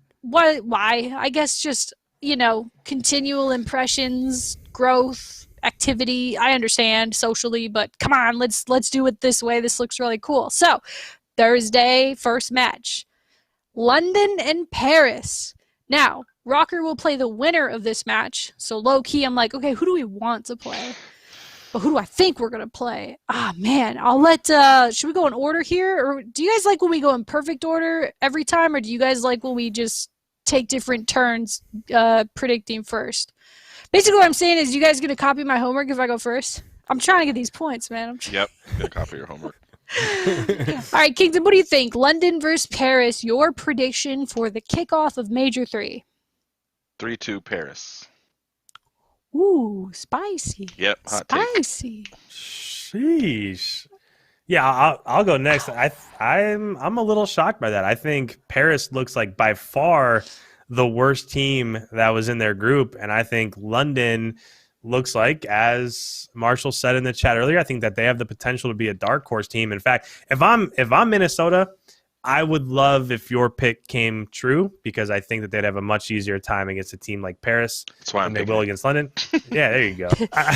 I guess just, continual impressions, growth, activity. I understand socially, but come on, let's do it this way. This looks really cool. So, Thursday, first match. London and Paris. Now, ROKKR will play the winner of this match. So low-key, I'm okay, who do we want to play? But who do I think we're going to play? Man, I'll let, should we go in order here? Or do you guys like when we go in perfect order every time? Or do you guys like when we just take different turns predicting first? Basically what I'm saying is, you guys going to copy my homework if I go first? I'm trying to get these points, man.
Yep, going to copy your homework.
All right, Kingdom, what do you think? London versus Paris, your prediction for the kickoff of Major 3.
3-2 Paris.
Ooh, spicy.
Yep, hot take.
Spicy.
Sheesh. Yeah, I'll go next. I'm a little shocked by that. I think Paris looks like by far the worst team that was in their group, and I think London looks like, as Marshall said in the chat earlier, I think that they have the potential to be a dark horse team. In fact, if I'm Minnesota, I would love if your pick came true, because I think that they'd have a much easier time against a team like Paris than they will against London. Yeah, there you go.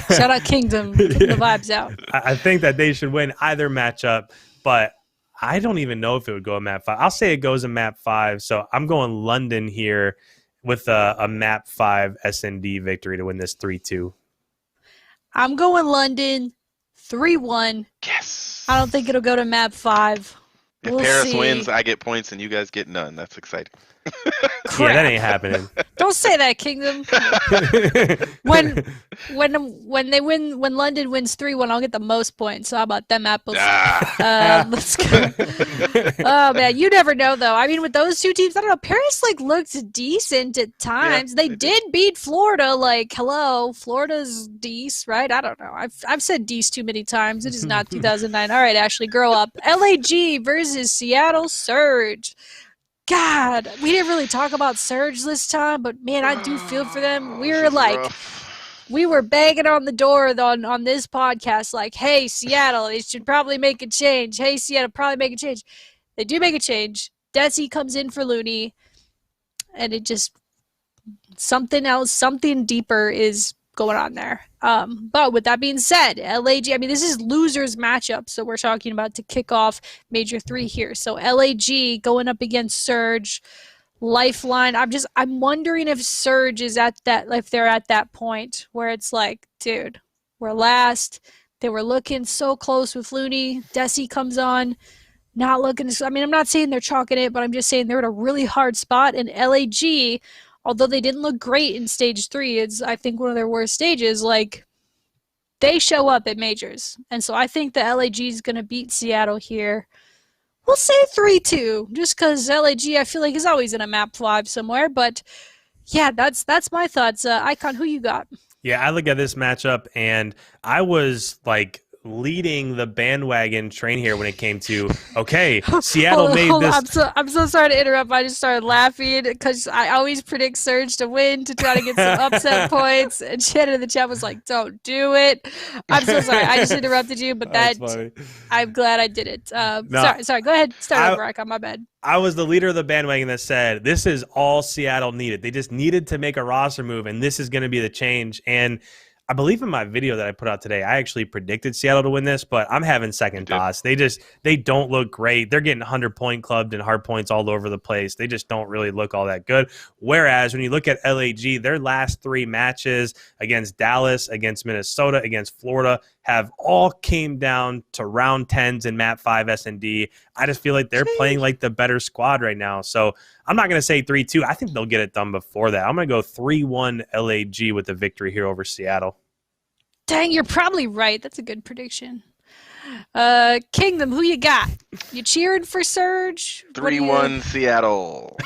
Shout out Kingdom. Putting the vibes out.
I think that they should win either matchup, but I don't even know if it would go a map 5. I'll say it goes a map 5, so I'm going London here with a map 5 SND victory to win this 3-2.
I'm going London 3-1.
Yes.
I don't think it'll go to map 5.
If
We'll
Paris
see.
wins, I get points and you guys get none. That's exciting.
Crap.
Yeah, that ain't happening.
Don't say that, Kingdom. When London wins 3-1, I'll get the most points. So how about them apples? Let's go. Oh man, you never know though. I mean, with those two teams, I don't know. Paris looked decent at times.
Yeah,
they did beat Florida. Like, hello, Florida's decent, right? I don't know. I've said decent too many times. It is not 2009. All right, Ashley, grow up. LAG versus Seattle Surge. God, we didn't really talk about Surge this time, but man, I do feel for them. We were banging on the door on this podcast like, hey, Seattle, they should probably make a change. Hey, Seattle, probably make a change. They do make a change. Desi comes in for Looney, and it just, something else, something deeper is going on there. But with that being said, LAG, I mean, this is losers matchup, so we're talking about to kick off Major 3 here. So LAG going up against Surge, Lifeline. I'm wondering if Surge is at that, if they're at that point where it's like, dude, we're last. They were looking so close with Looney. Desi comes on, not looking. I mean, I'm not saying they're chalking it, but I'm just saying they're at a really hard spot. And LAG, although they didn't look great in stage 3, it's, I think, one of their worst stages. Like, they show up at majors. And so I think the LAG is going to beat Seattle here. We'll say 3-2, just because LAG, I feel like, is always in a map 5 somewhere. But yeah, that's my thoughts. Icon, who you got?
Yeah, I look at this matchup, and I was like leading the bandwagon train here when it came to, okay, Seattle made this.
I'm so sorry to interrupt. I just started laughing because I always predict Surge to win to try to get some upset points. And Shannon in the chat was like, don't do it. I'm so sorry. I just interrupted you, but I'm glad I did it. Sorry. Go ahead. Start over, Icon. My bad.
I was the leader of the bandwagon that said, this is all Seattle needed. They just needed to make a roster move, and this is going to be the change. And I believe in my video that I put out today, I actually predicted Seattle to win this, but I'm having second thoughts. They don't look great. They're getting 100-point clubbed and hard points all over the place. They just don't really look all that good. Whereas when you look at LAG, their last 3 matches against Dallas, against Minnesota, against Florida have all came down to round 10s in map 5 S&D. I just feel like they're playing like the better squad right now. So I'm not going to say 3-2. I think they'll get it done before that. I'm going to go 3-1 LAG with the victory here over Seattle.
Dang, you're probably right. That's a good prediction. Kingdom, who you got? You cheering for Surge?
3-1 Seattle.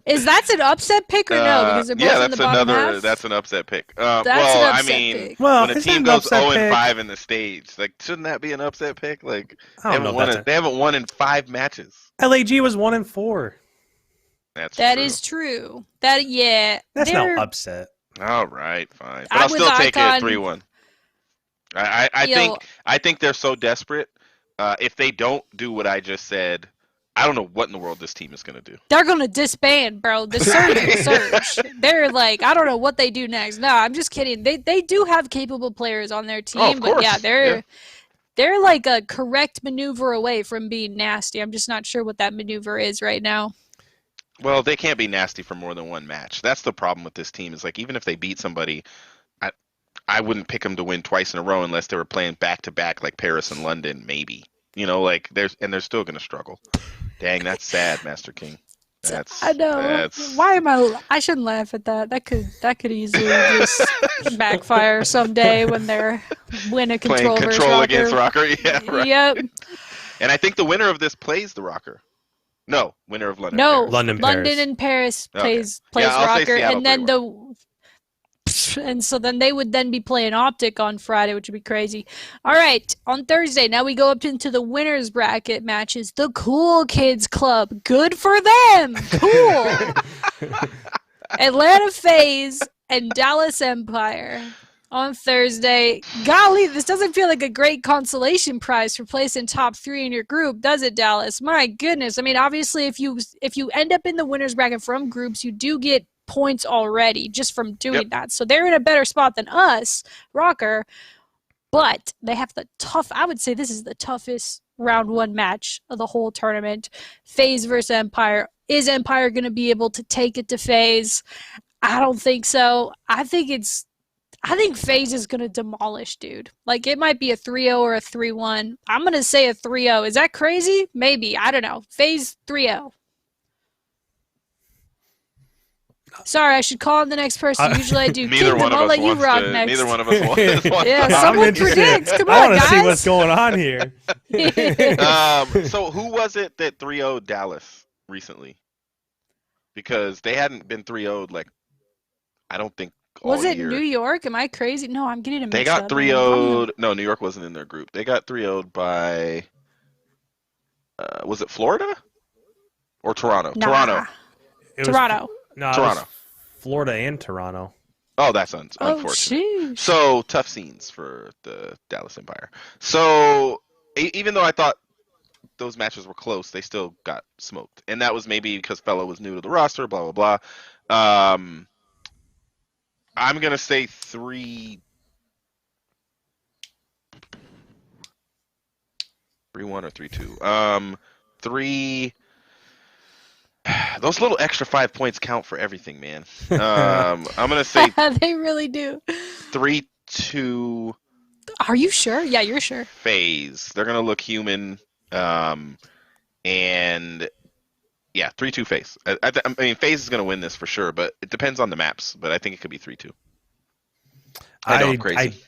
Is that an upset pick or no? Because they're both in the bottom half?
That's an upset pick.
Pick.
When a team goes 0-5 in the stage, like, shouldn't that be an upset pick? Like, they haven't won in 5 matches.
LAG was 1-4.
That is true. That's
no upset.
All right, fine. But I'll still take it 3-1. I think they're so desperate. If they don't do what I just said, I don't know what in the world this team is going to do.
They're going to disband, bro. The Surge. They're like, I don't know what they do next. No, I'm just kidding. They do have capable players on their team, but yeah, they're like a correct maneuver away from being nasty. I'm just not sure what that maneuver is right now.
Well, they can't be nasty for more than one match. That's the problem with this team. Is like, even if they beat somebody, I wouldn't pick them to win twice in a row unless they were playing back to back like Paris and London, maybe. You know, like they're still going to struggle. Dang, that's sad, Master King.
I know. Why am I shouldn't laugh at that. That could easily just backfire someday when they're win a control
against ROKKR. Yeah, right.
Yep.
And I think the winner of this plays the ROKKR. No, winner of London.
No,
Paris.
London and Paris plays ROKKR, and then And so then they would then be playing Optic on Friday, which would be crazy. All right, on Thursday, now we go up into the winners bracket matches. The Cool Kids Club. Good for them. Cool. Atlanta FaZe and Dallas Empire on Thursday. Golly, this doesn't feel like a great consolation prize for placing top 3 in your group, does it, Dallas? My goodness. I mean, obviously, if you end up in the winners bracket from groups, you do get points already just from doing that. So they're in a better spot than us, ROKKR, but they have the I would say this is the toughest round 1 match of the whole tournament. FaZe versus Empire. Is Empire going to be able to take it to FaZe? I don't think so. I think FaZe is going to demolish, dude. Like, it might be a 3-0 or a 3-1. I'm going to say a 3-0. Is that crazy? Maybe. I don't know. FaZe 3-0. Sorry, I should call on the next person. Usually I do.
Neither one of
I'll
us
let you
wants
rock
to,
next.
Neither one of us wants.
Yeah, someone predict. Come on,
I want to
guys.
see what's going on here.
So who was it that 3-0'd Dallas recently? Because they hadn't been 3-0'd, like, I don't think all
Was it
year.
New York? Am I crazy? No, I'm getting it mixed
They got
up.
3-0'd. No, New York wasn't in their group. They got 3-0'd by. Was it Florida or Toronto?
Nah.
Toronto.
It was-
Toronto.
No, it
Toronto.
was Florida and Toronto.
Oh, that's
Oh,
unfortunate.
sheesh.
So tough scenes for the Dallas Empire. So even though I thought those matches were close, they still got smoked, and that was maybe because Fellow was new to the roster. Blah blah blah. I'm gonna say 3-1 or 3-2. 3. Those little extra 5 points count for everything, man. I'm gonna say
They really do.
3-2.
Are you sure? Yeah, you're sure.
FaZe. They're gonna look human. And yeah, 3-2 FaZe. I mean, FaZe is gonna win this for sure, but it depends on the maps. But I think it could be 3-2. I know I'm crazy.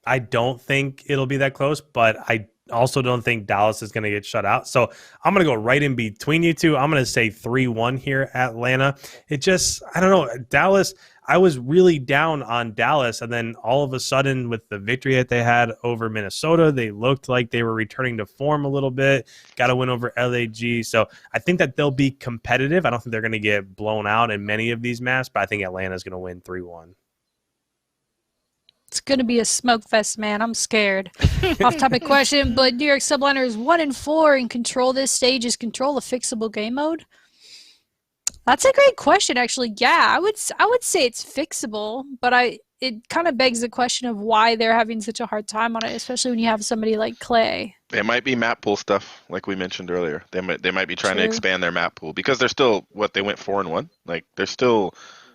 I don't think it'll be that close, but I also don't think Dallas is going to get shut out. So I'm going to go right in between you two. I'm going to say 3-1 here, Atlanta. It just, I don't know, Dallas, I was really down on Dallas, and then all of a sudden with the victory that they had over Minnesota, they looked like they were returning to form a little bit, got a win over LAG. So I think that they'll be competitive. I don't think they're going to get blown out in many of these maps, but I think Atlanta's going to win 3-1.
It's going to be a smoke fest, man. I'm scared. Off-topic question, but New York Subliner is 1-4 in Control this stage. Is Control a fixable game mode? That's a great question, actually. Yeah, I would say it's fixable, but it kind of begs the question of why they're having such a hard time on it, especially when you have somebody like Clay.
It might be map pool stuff, like we mentioned earlier. They might be trying to
True.
expand their map pool because they're still they went 4-1. Like they're still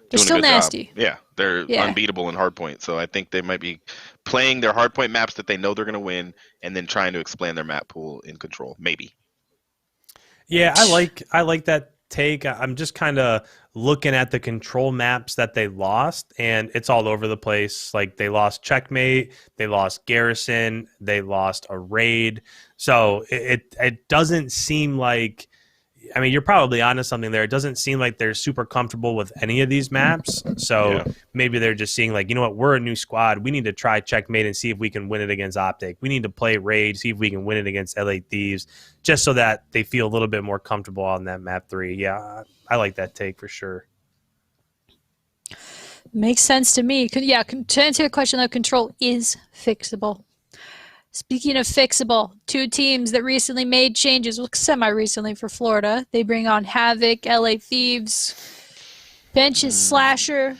They're
doing a
still
good
nasty.
job. Yeah, they're unbeatable in hardpoint. So I think they might be playing their hardpoint maps that they know they're going to win, and then trying to expand their map pool in Control. Maybe.
Yeah, I like that take. I'm just kind of looking at the Control maps that they lost, and it's all over the place. Like they lost Checkmate, they lost Garrison, they lost a raid. So it doesn't seem like, I mean, you're probably onto something there. It doesn't seem like they're super comfortable with any of these maps. So maybe they're just seeing like, you know what, we're a new squad. We need to try Checkmate and see if we can win it against Optic. We need to play Raid, see if we can win it against LA Thieves, just so that they feel a little bit more comfortable on that map 3. Yeah, I like that take for sure.
Makes sense to me. Yeah, to answer your question, though, Control is fixable. Speaking of fixable, 2 teams that recently made changes, well, semi-recently for Florida. They bring on Havoc, LA Thieves, benches Slasher,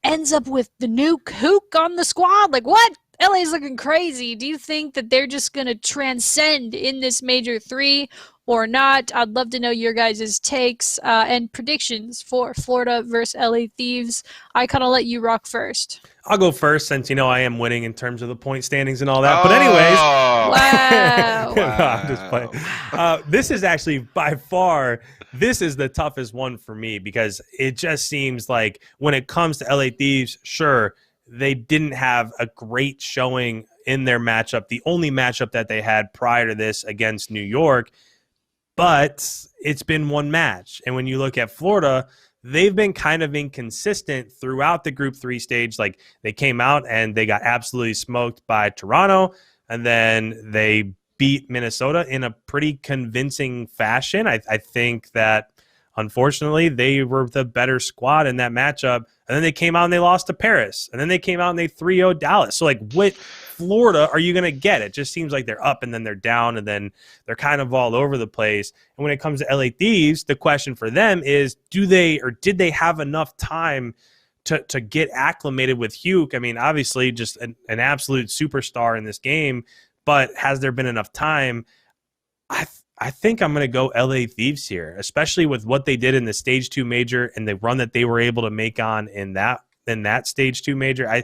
ends up with the new Kook on the squad. Like, what? LA's looking crazy. Do you think that they're just going to transcend in this Major 3 or not? I'd love to know your guys' takes and predictions for Florida versus LA Thieves. I kind of let you rock first.
I'll go first since, you know, I am winning in terms of the point standings and all that. But anyways.
Wow.
No, I'm just playing. This is actually by far, this is the toughest one for me because it just seems like when it comes to LA Thieves, sure, they didn't have a great showing in their matchup. The only matchup that they had prior to this against New York, but it's been one match. And when you look at Florida, they've been kind of inconsistent throughout the Group 3 stage. Like, they came out and they got absolutely smoked by Toronto, and then they beat Minnesota in a pretty convincing fashion. I think that, unfortunately, they were the better squad in that matchup. And then they came out and they lost to Paris. And then they came out and they 3-0 Dallas. So, like, what Florida are you going to get? It just seems like they're up and then they're down and then they're kind of all over the place. And when it comes to LA Thieves, the question for them is, did they have enough time to get acclimated with Hugh? I mean, obviously just an absolute superstar in this game, but has there been enough time? I think I'm going to go LA Thieves here, especially with what they did in the Stage 2 major and the run that they were able to make on in that Stage 2 major. I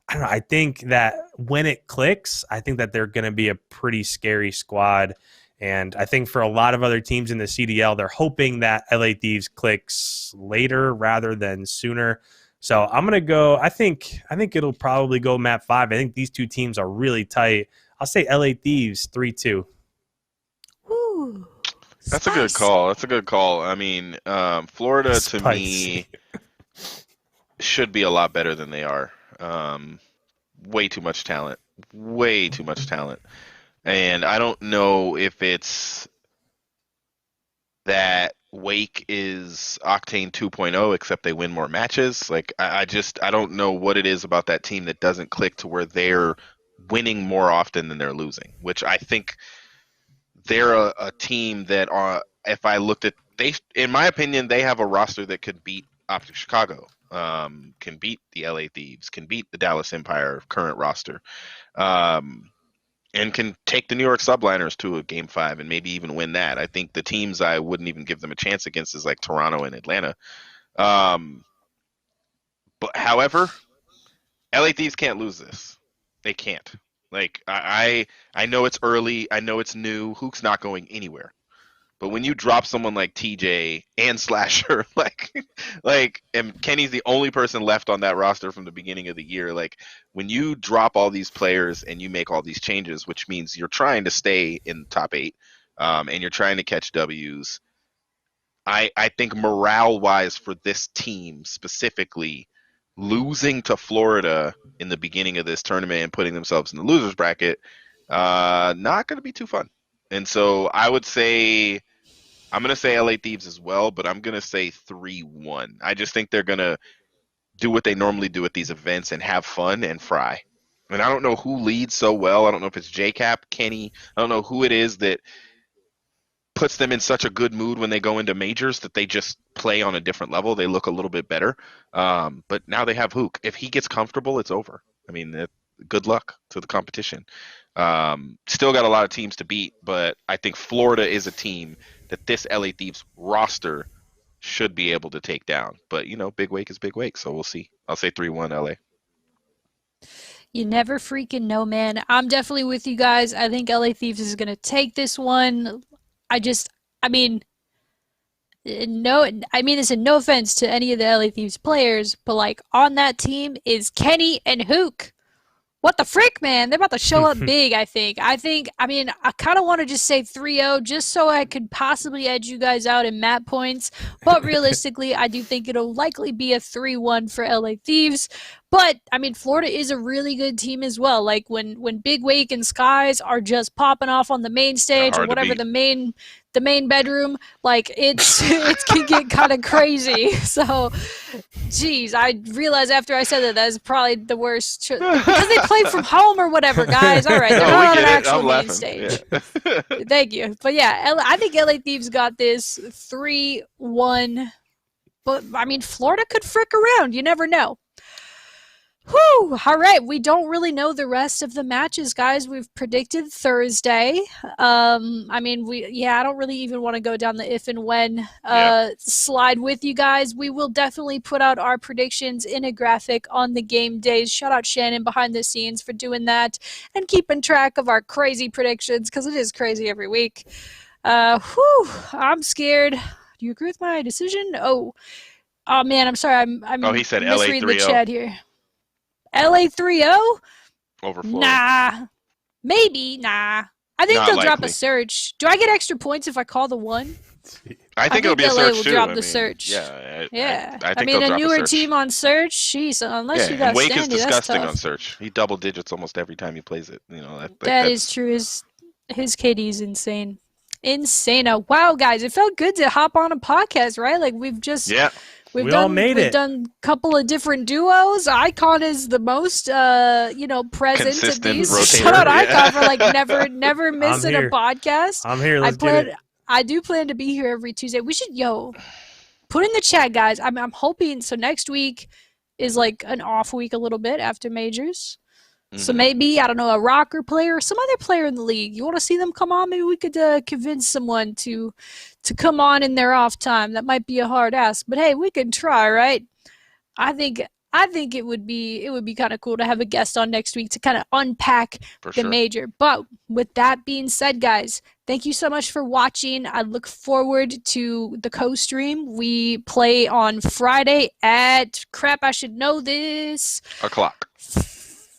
don't know. I think that when it clicks, I think that they're going to be a pretty scary squad. And I think for a lot of other teams in the CDL, they're hoping that LA Thieves clicks later rather than sooner. So I'm going to go, I think it'll probably go map 5. I think these two teams are really tight. I'll say LA Thieves 3-2.
Ooh,
That's a good call. That's a good call. I mean, Florida to me should be a lot better than they are. Way too much talent. Way too much talent. And I don't know if it's that Wake is Octane 2.0, except they win more matches. Like, I don't know what it is about that team that doesn't click to where they're winning more often than they're losing, which I think they're a team that if I looked at, in my opinion, they have a roster that could beat Optic Chicago, can beat the LA Thieves, can beat the Dallas Empire current roster, and can take the New York Subliners to a Game 5 and maybe even win that. I think the teams I wouldn't even give them a chance against is like Toronto and Atlanta. But however, LA Thieves can't lose this. They can't. Like, I know it's early. I know it's new. Hook's not going anywhere. But when you drop someone like TJ and Slasher, and Kenny's the only person left on that roster from the beginning of the year, like, when you drop all these players and you make all these changes, which means you're trying to stay in the top 8, and you're trying to catch W's, I think morale-wise for this team specifically, losing to Florida in the beginning of this tournament and putting themselves in the losers bracket, not going to be too fun. And so I'm going to say LA Thieves as well, but I'm going to say 3-1. I just think they're going to do what they normally do at these events and have fun and fry. And I don't know who leads so well. I don't know if it's JCap, Kenny. I don't know who it is that puts them in such a good mood when they go into majors that they just play on a different level. They look a little bit better. But now they have Hook. If he gets comfortable, it's over. I mean, good luck to the competition. Still got a lot of teams to beat, but I think Florida is a team that this LA Thieves roster should be able to take down. But, Big Wake is Big Wake, so we'll see. I'll say 3-1 LA.
You never freaking know, man. I'm definitely with you guys. I think LA Thieves is going to take this one. This is no offense to any of the LA Thieves players, but like on that team is Kenny and Hook. What the frick, man? They're about to show up big, I think. I kind of want to just say 3-0 just so I could possibly edge you guys out in map points. But realistically, I do think it'll likely be a 3-1 for LA Thieves. But, Florida is a really good team as well. Like, when Big Wake and Skies are just popping off on the main stage or whatever the main bedroom, like, it can get kind of crazy. So, geez, I realized after I said that's probably the worst. Because they play from home or whatever, guys. All right, they're not on an actual main stage. Yeah. Thank you. But, yeah, I think LA Thieves got this 3-1. But, Florida could frick around. You never know. Whew! All right, we don't really know the rest of the matches, guys. We've predicted Thursday. I don't really even want to go down the if and when slide with you guys. We will definitely put out our predictions in a graphic on the game days. Shout out Shannon behind the scenes for doing that and keeping track of our crazy predictions because it is crazy every week. I'm scared. Do you agree with my decision? Oh man, I'm sorry. I'm
he said
misreading
LA 3-0.
the chat here. LA 3-0?
Over Florida.
Nah. Maybe. Nah. I think
Not
they'll drop
likely.
a search. Do I get extra points if I call the 1?
I think it'll be a
LA
search
will
too.
drop the search.
Yeah,
Yeah.
I
I
think
mean,
they'll
a
drop
newer
search.
team on search, jeez, unless you got
and Wake is
Sandy, that's
disgusting
tough.
on search. He double digits almost every time he plays it. You know,
That is true. His KD is insane. Insane. Wow, guys, it felt good to hop on a podcast, right? Like
yeah.
we've
We all made it.
done a couple of different duos. IKON is the most present
Consistent
at these.
rotator,
Shout out
yeah.
IKON for like never missing a
here.
podcast.
I'm here. Let's get it.
I do plan to be here every Tuesday. We should put in the chat, guys. I'm hoping so next week is like an off week a little bit after majors. So maybe, I don't know, a ROKKR player or some other player in the league. You want to see them come on? Maybe we could convince someone to come on in their off time. That might be a hard ask, but hey, we can try, right? I think it would be kind of cool to have a guest on next week to kind of unpack the major. But with that being said, guys, thank you so much for watching. I look forward to the co-stream. We play on Friday at I should know this.
O'clock.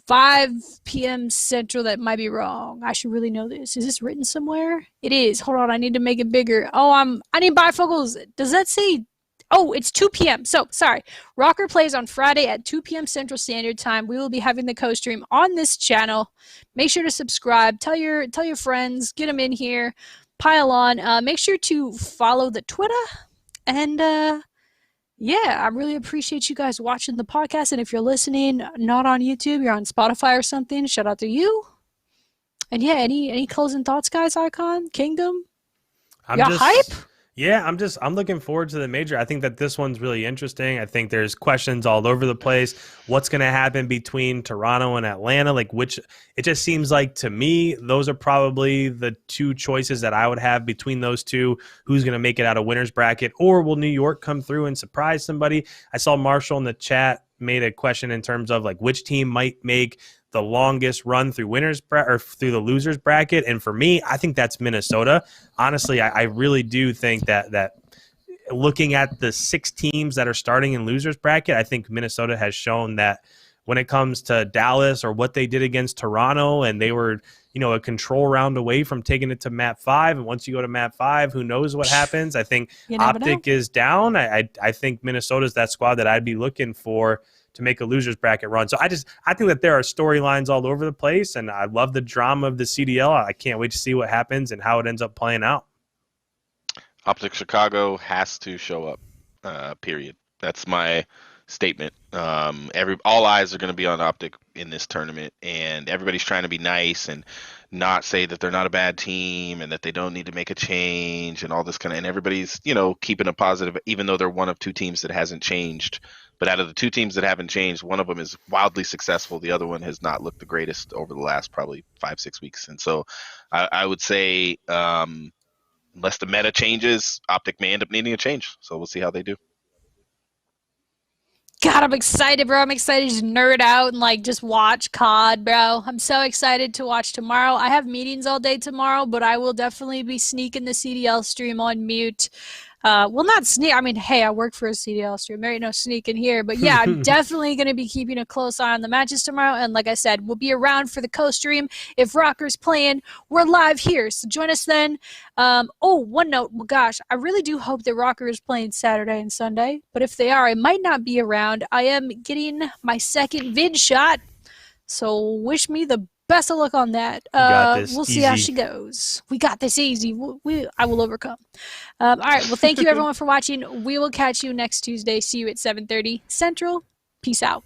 5 p.m. Central. That might be wrong. I should really know this. Is this written somewhere? It is. Hold on. I need to make it bigger. Oh, I need bifocals. Does that say? Oh, it's 2 p.m. So, sorry. ROKKR plays on Friday at 2 p.m. Central Standard Time. We will be having the co-stream on this channel. Make sure to subscribe. Tell your friends. Get them in here. Pile on. Make sure to follow the Twitter. And, yeah, I really appreciate you guys watching the podcast. And if you're listening, not on YouTube, you're on Spotify or something, shout out to you. And yeah, any closing thoughts, guys? IKON, Kingdom? Y'all hype?
Yeah, I'm looking forward to the major. I think that this one's really interesting. I think there's questions all over the place. What's going to happen between Toronto and Atlanta? It just seems like to me, those are probably the two choices that I would have between those two. Who's going to make it out of winner's bracket, or will New York come through and surprise somebody? I saw Marshall in the chat made a question in terms of like which team might make the longest run through through the losers bracket. And for me, I think that's Minnesota. Honestly, I really do think that looking at the 6 teams that are starting in losers bracket, I think Minnesota has shown that when it comes to Dallas or what they did against Toronto, and they were, a control round away from taking it to map 5. And once you go to map 5, who knows what happens? I think Optic is down. I think Minnesota's that squad that I'd be looking for to make a losers bracket run. So I think that there are storylines all over the place, and I love the drama of the CDL. I can't wait to see what happens and how it ends up playing out.
Optic Chicago has to show up, period. That's my statement. All eyes are going to be on Optic in this tournament, and everybody's trying to be nice and not say that they're not a bad team and that they don't need to make a change and all this and everybody's, keeping a positive, even though they're one of 2 teams that hasn't changed. But out of the 2 teams that haven't changed, one of them is wildly successful. The other one has not looked the greatest over the last probably 5-6 weeks. And so I would say unless the meta changes, Optic may end up needing a change. So we'll see how they do.
God, I'm excited, bro. I'm excited to nerd out and just watch COD, bro. I'm so excited to watch tomorrow. I have meetings all day tomorrow, but I will definitely be sneaking the CDL stream on mute. Well, not sneak. I mean, hey, I work for a CDL stream. There ain't no sneaking here. But yeah, I'm definitely going to be keeping a close eye on the matches tomorrow. And like I said, we'll be around for the co-stream. If ROKKR's playing, we're live here. So join us then. One note. Well, gosh, I really do hope that ROKKR is playing Saturday and Sunday. But if they are, I might not be around. I am getting my second vid shot. So wish me the best of luck on that. We'll see how she goes. We got this easy. I will overcome. All right. Well, thank you everyone for watching. We will catch you next Tuesday. See you at 7:30 Central. Peace out.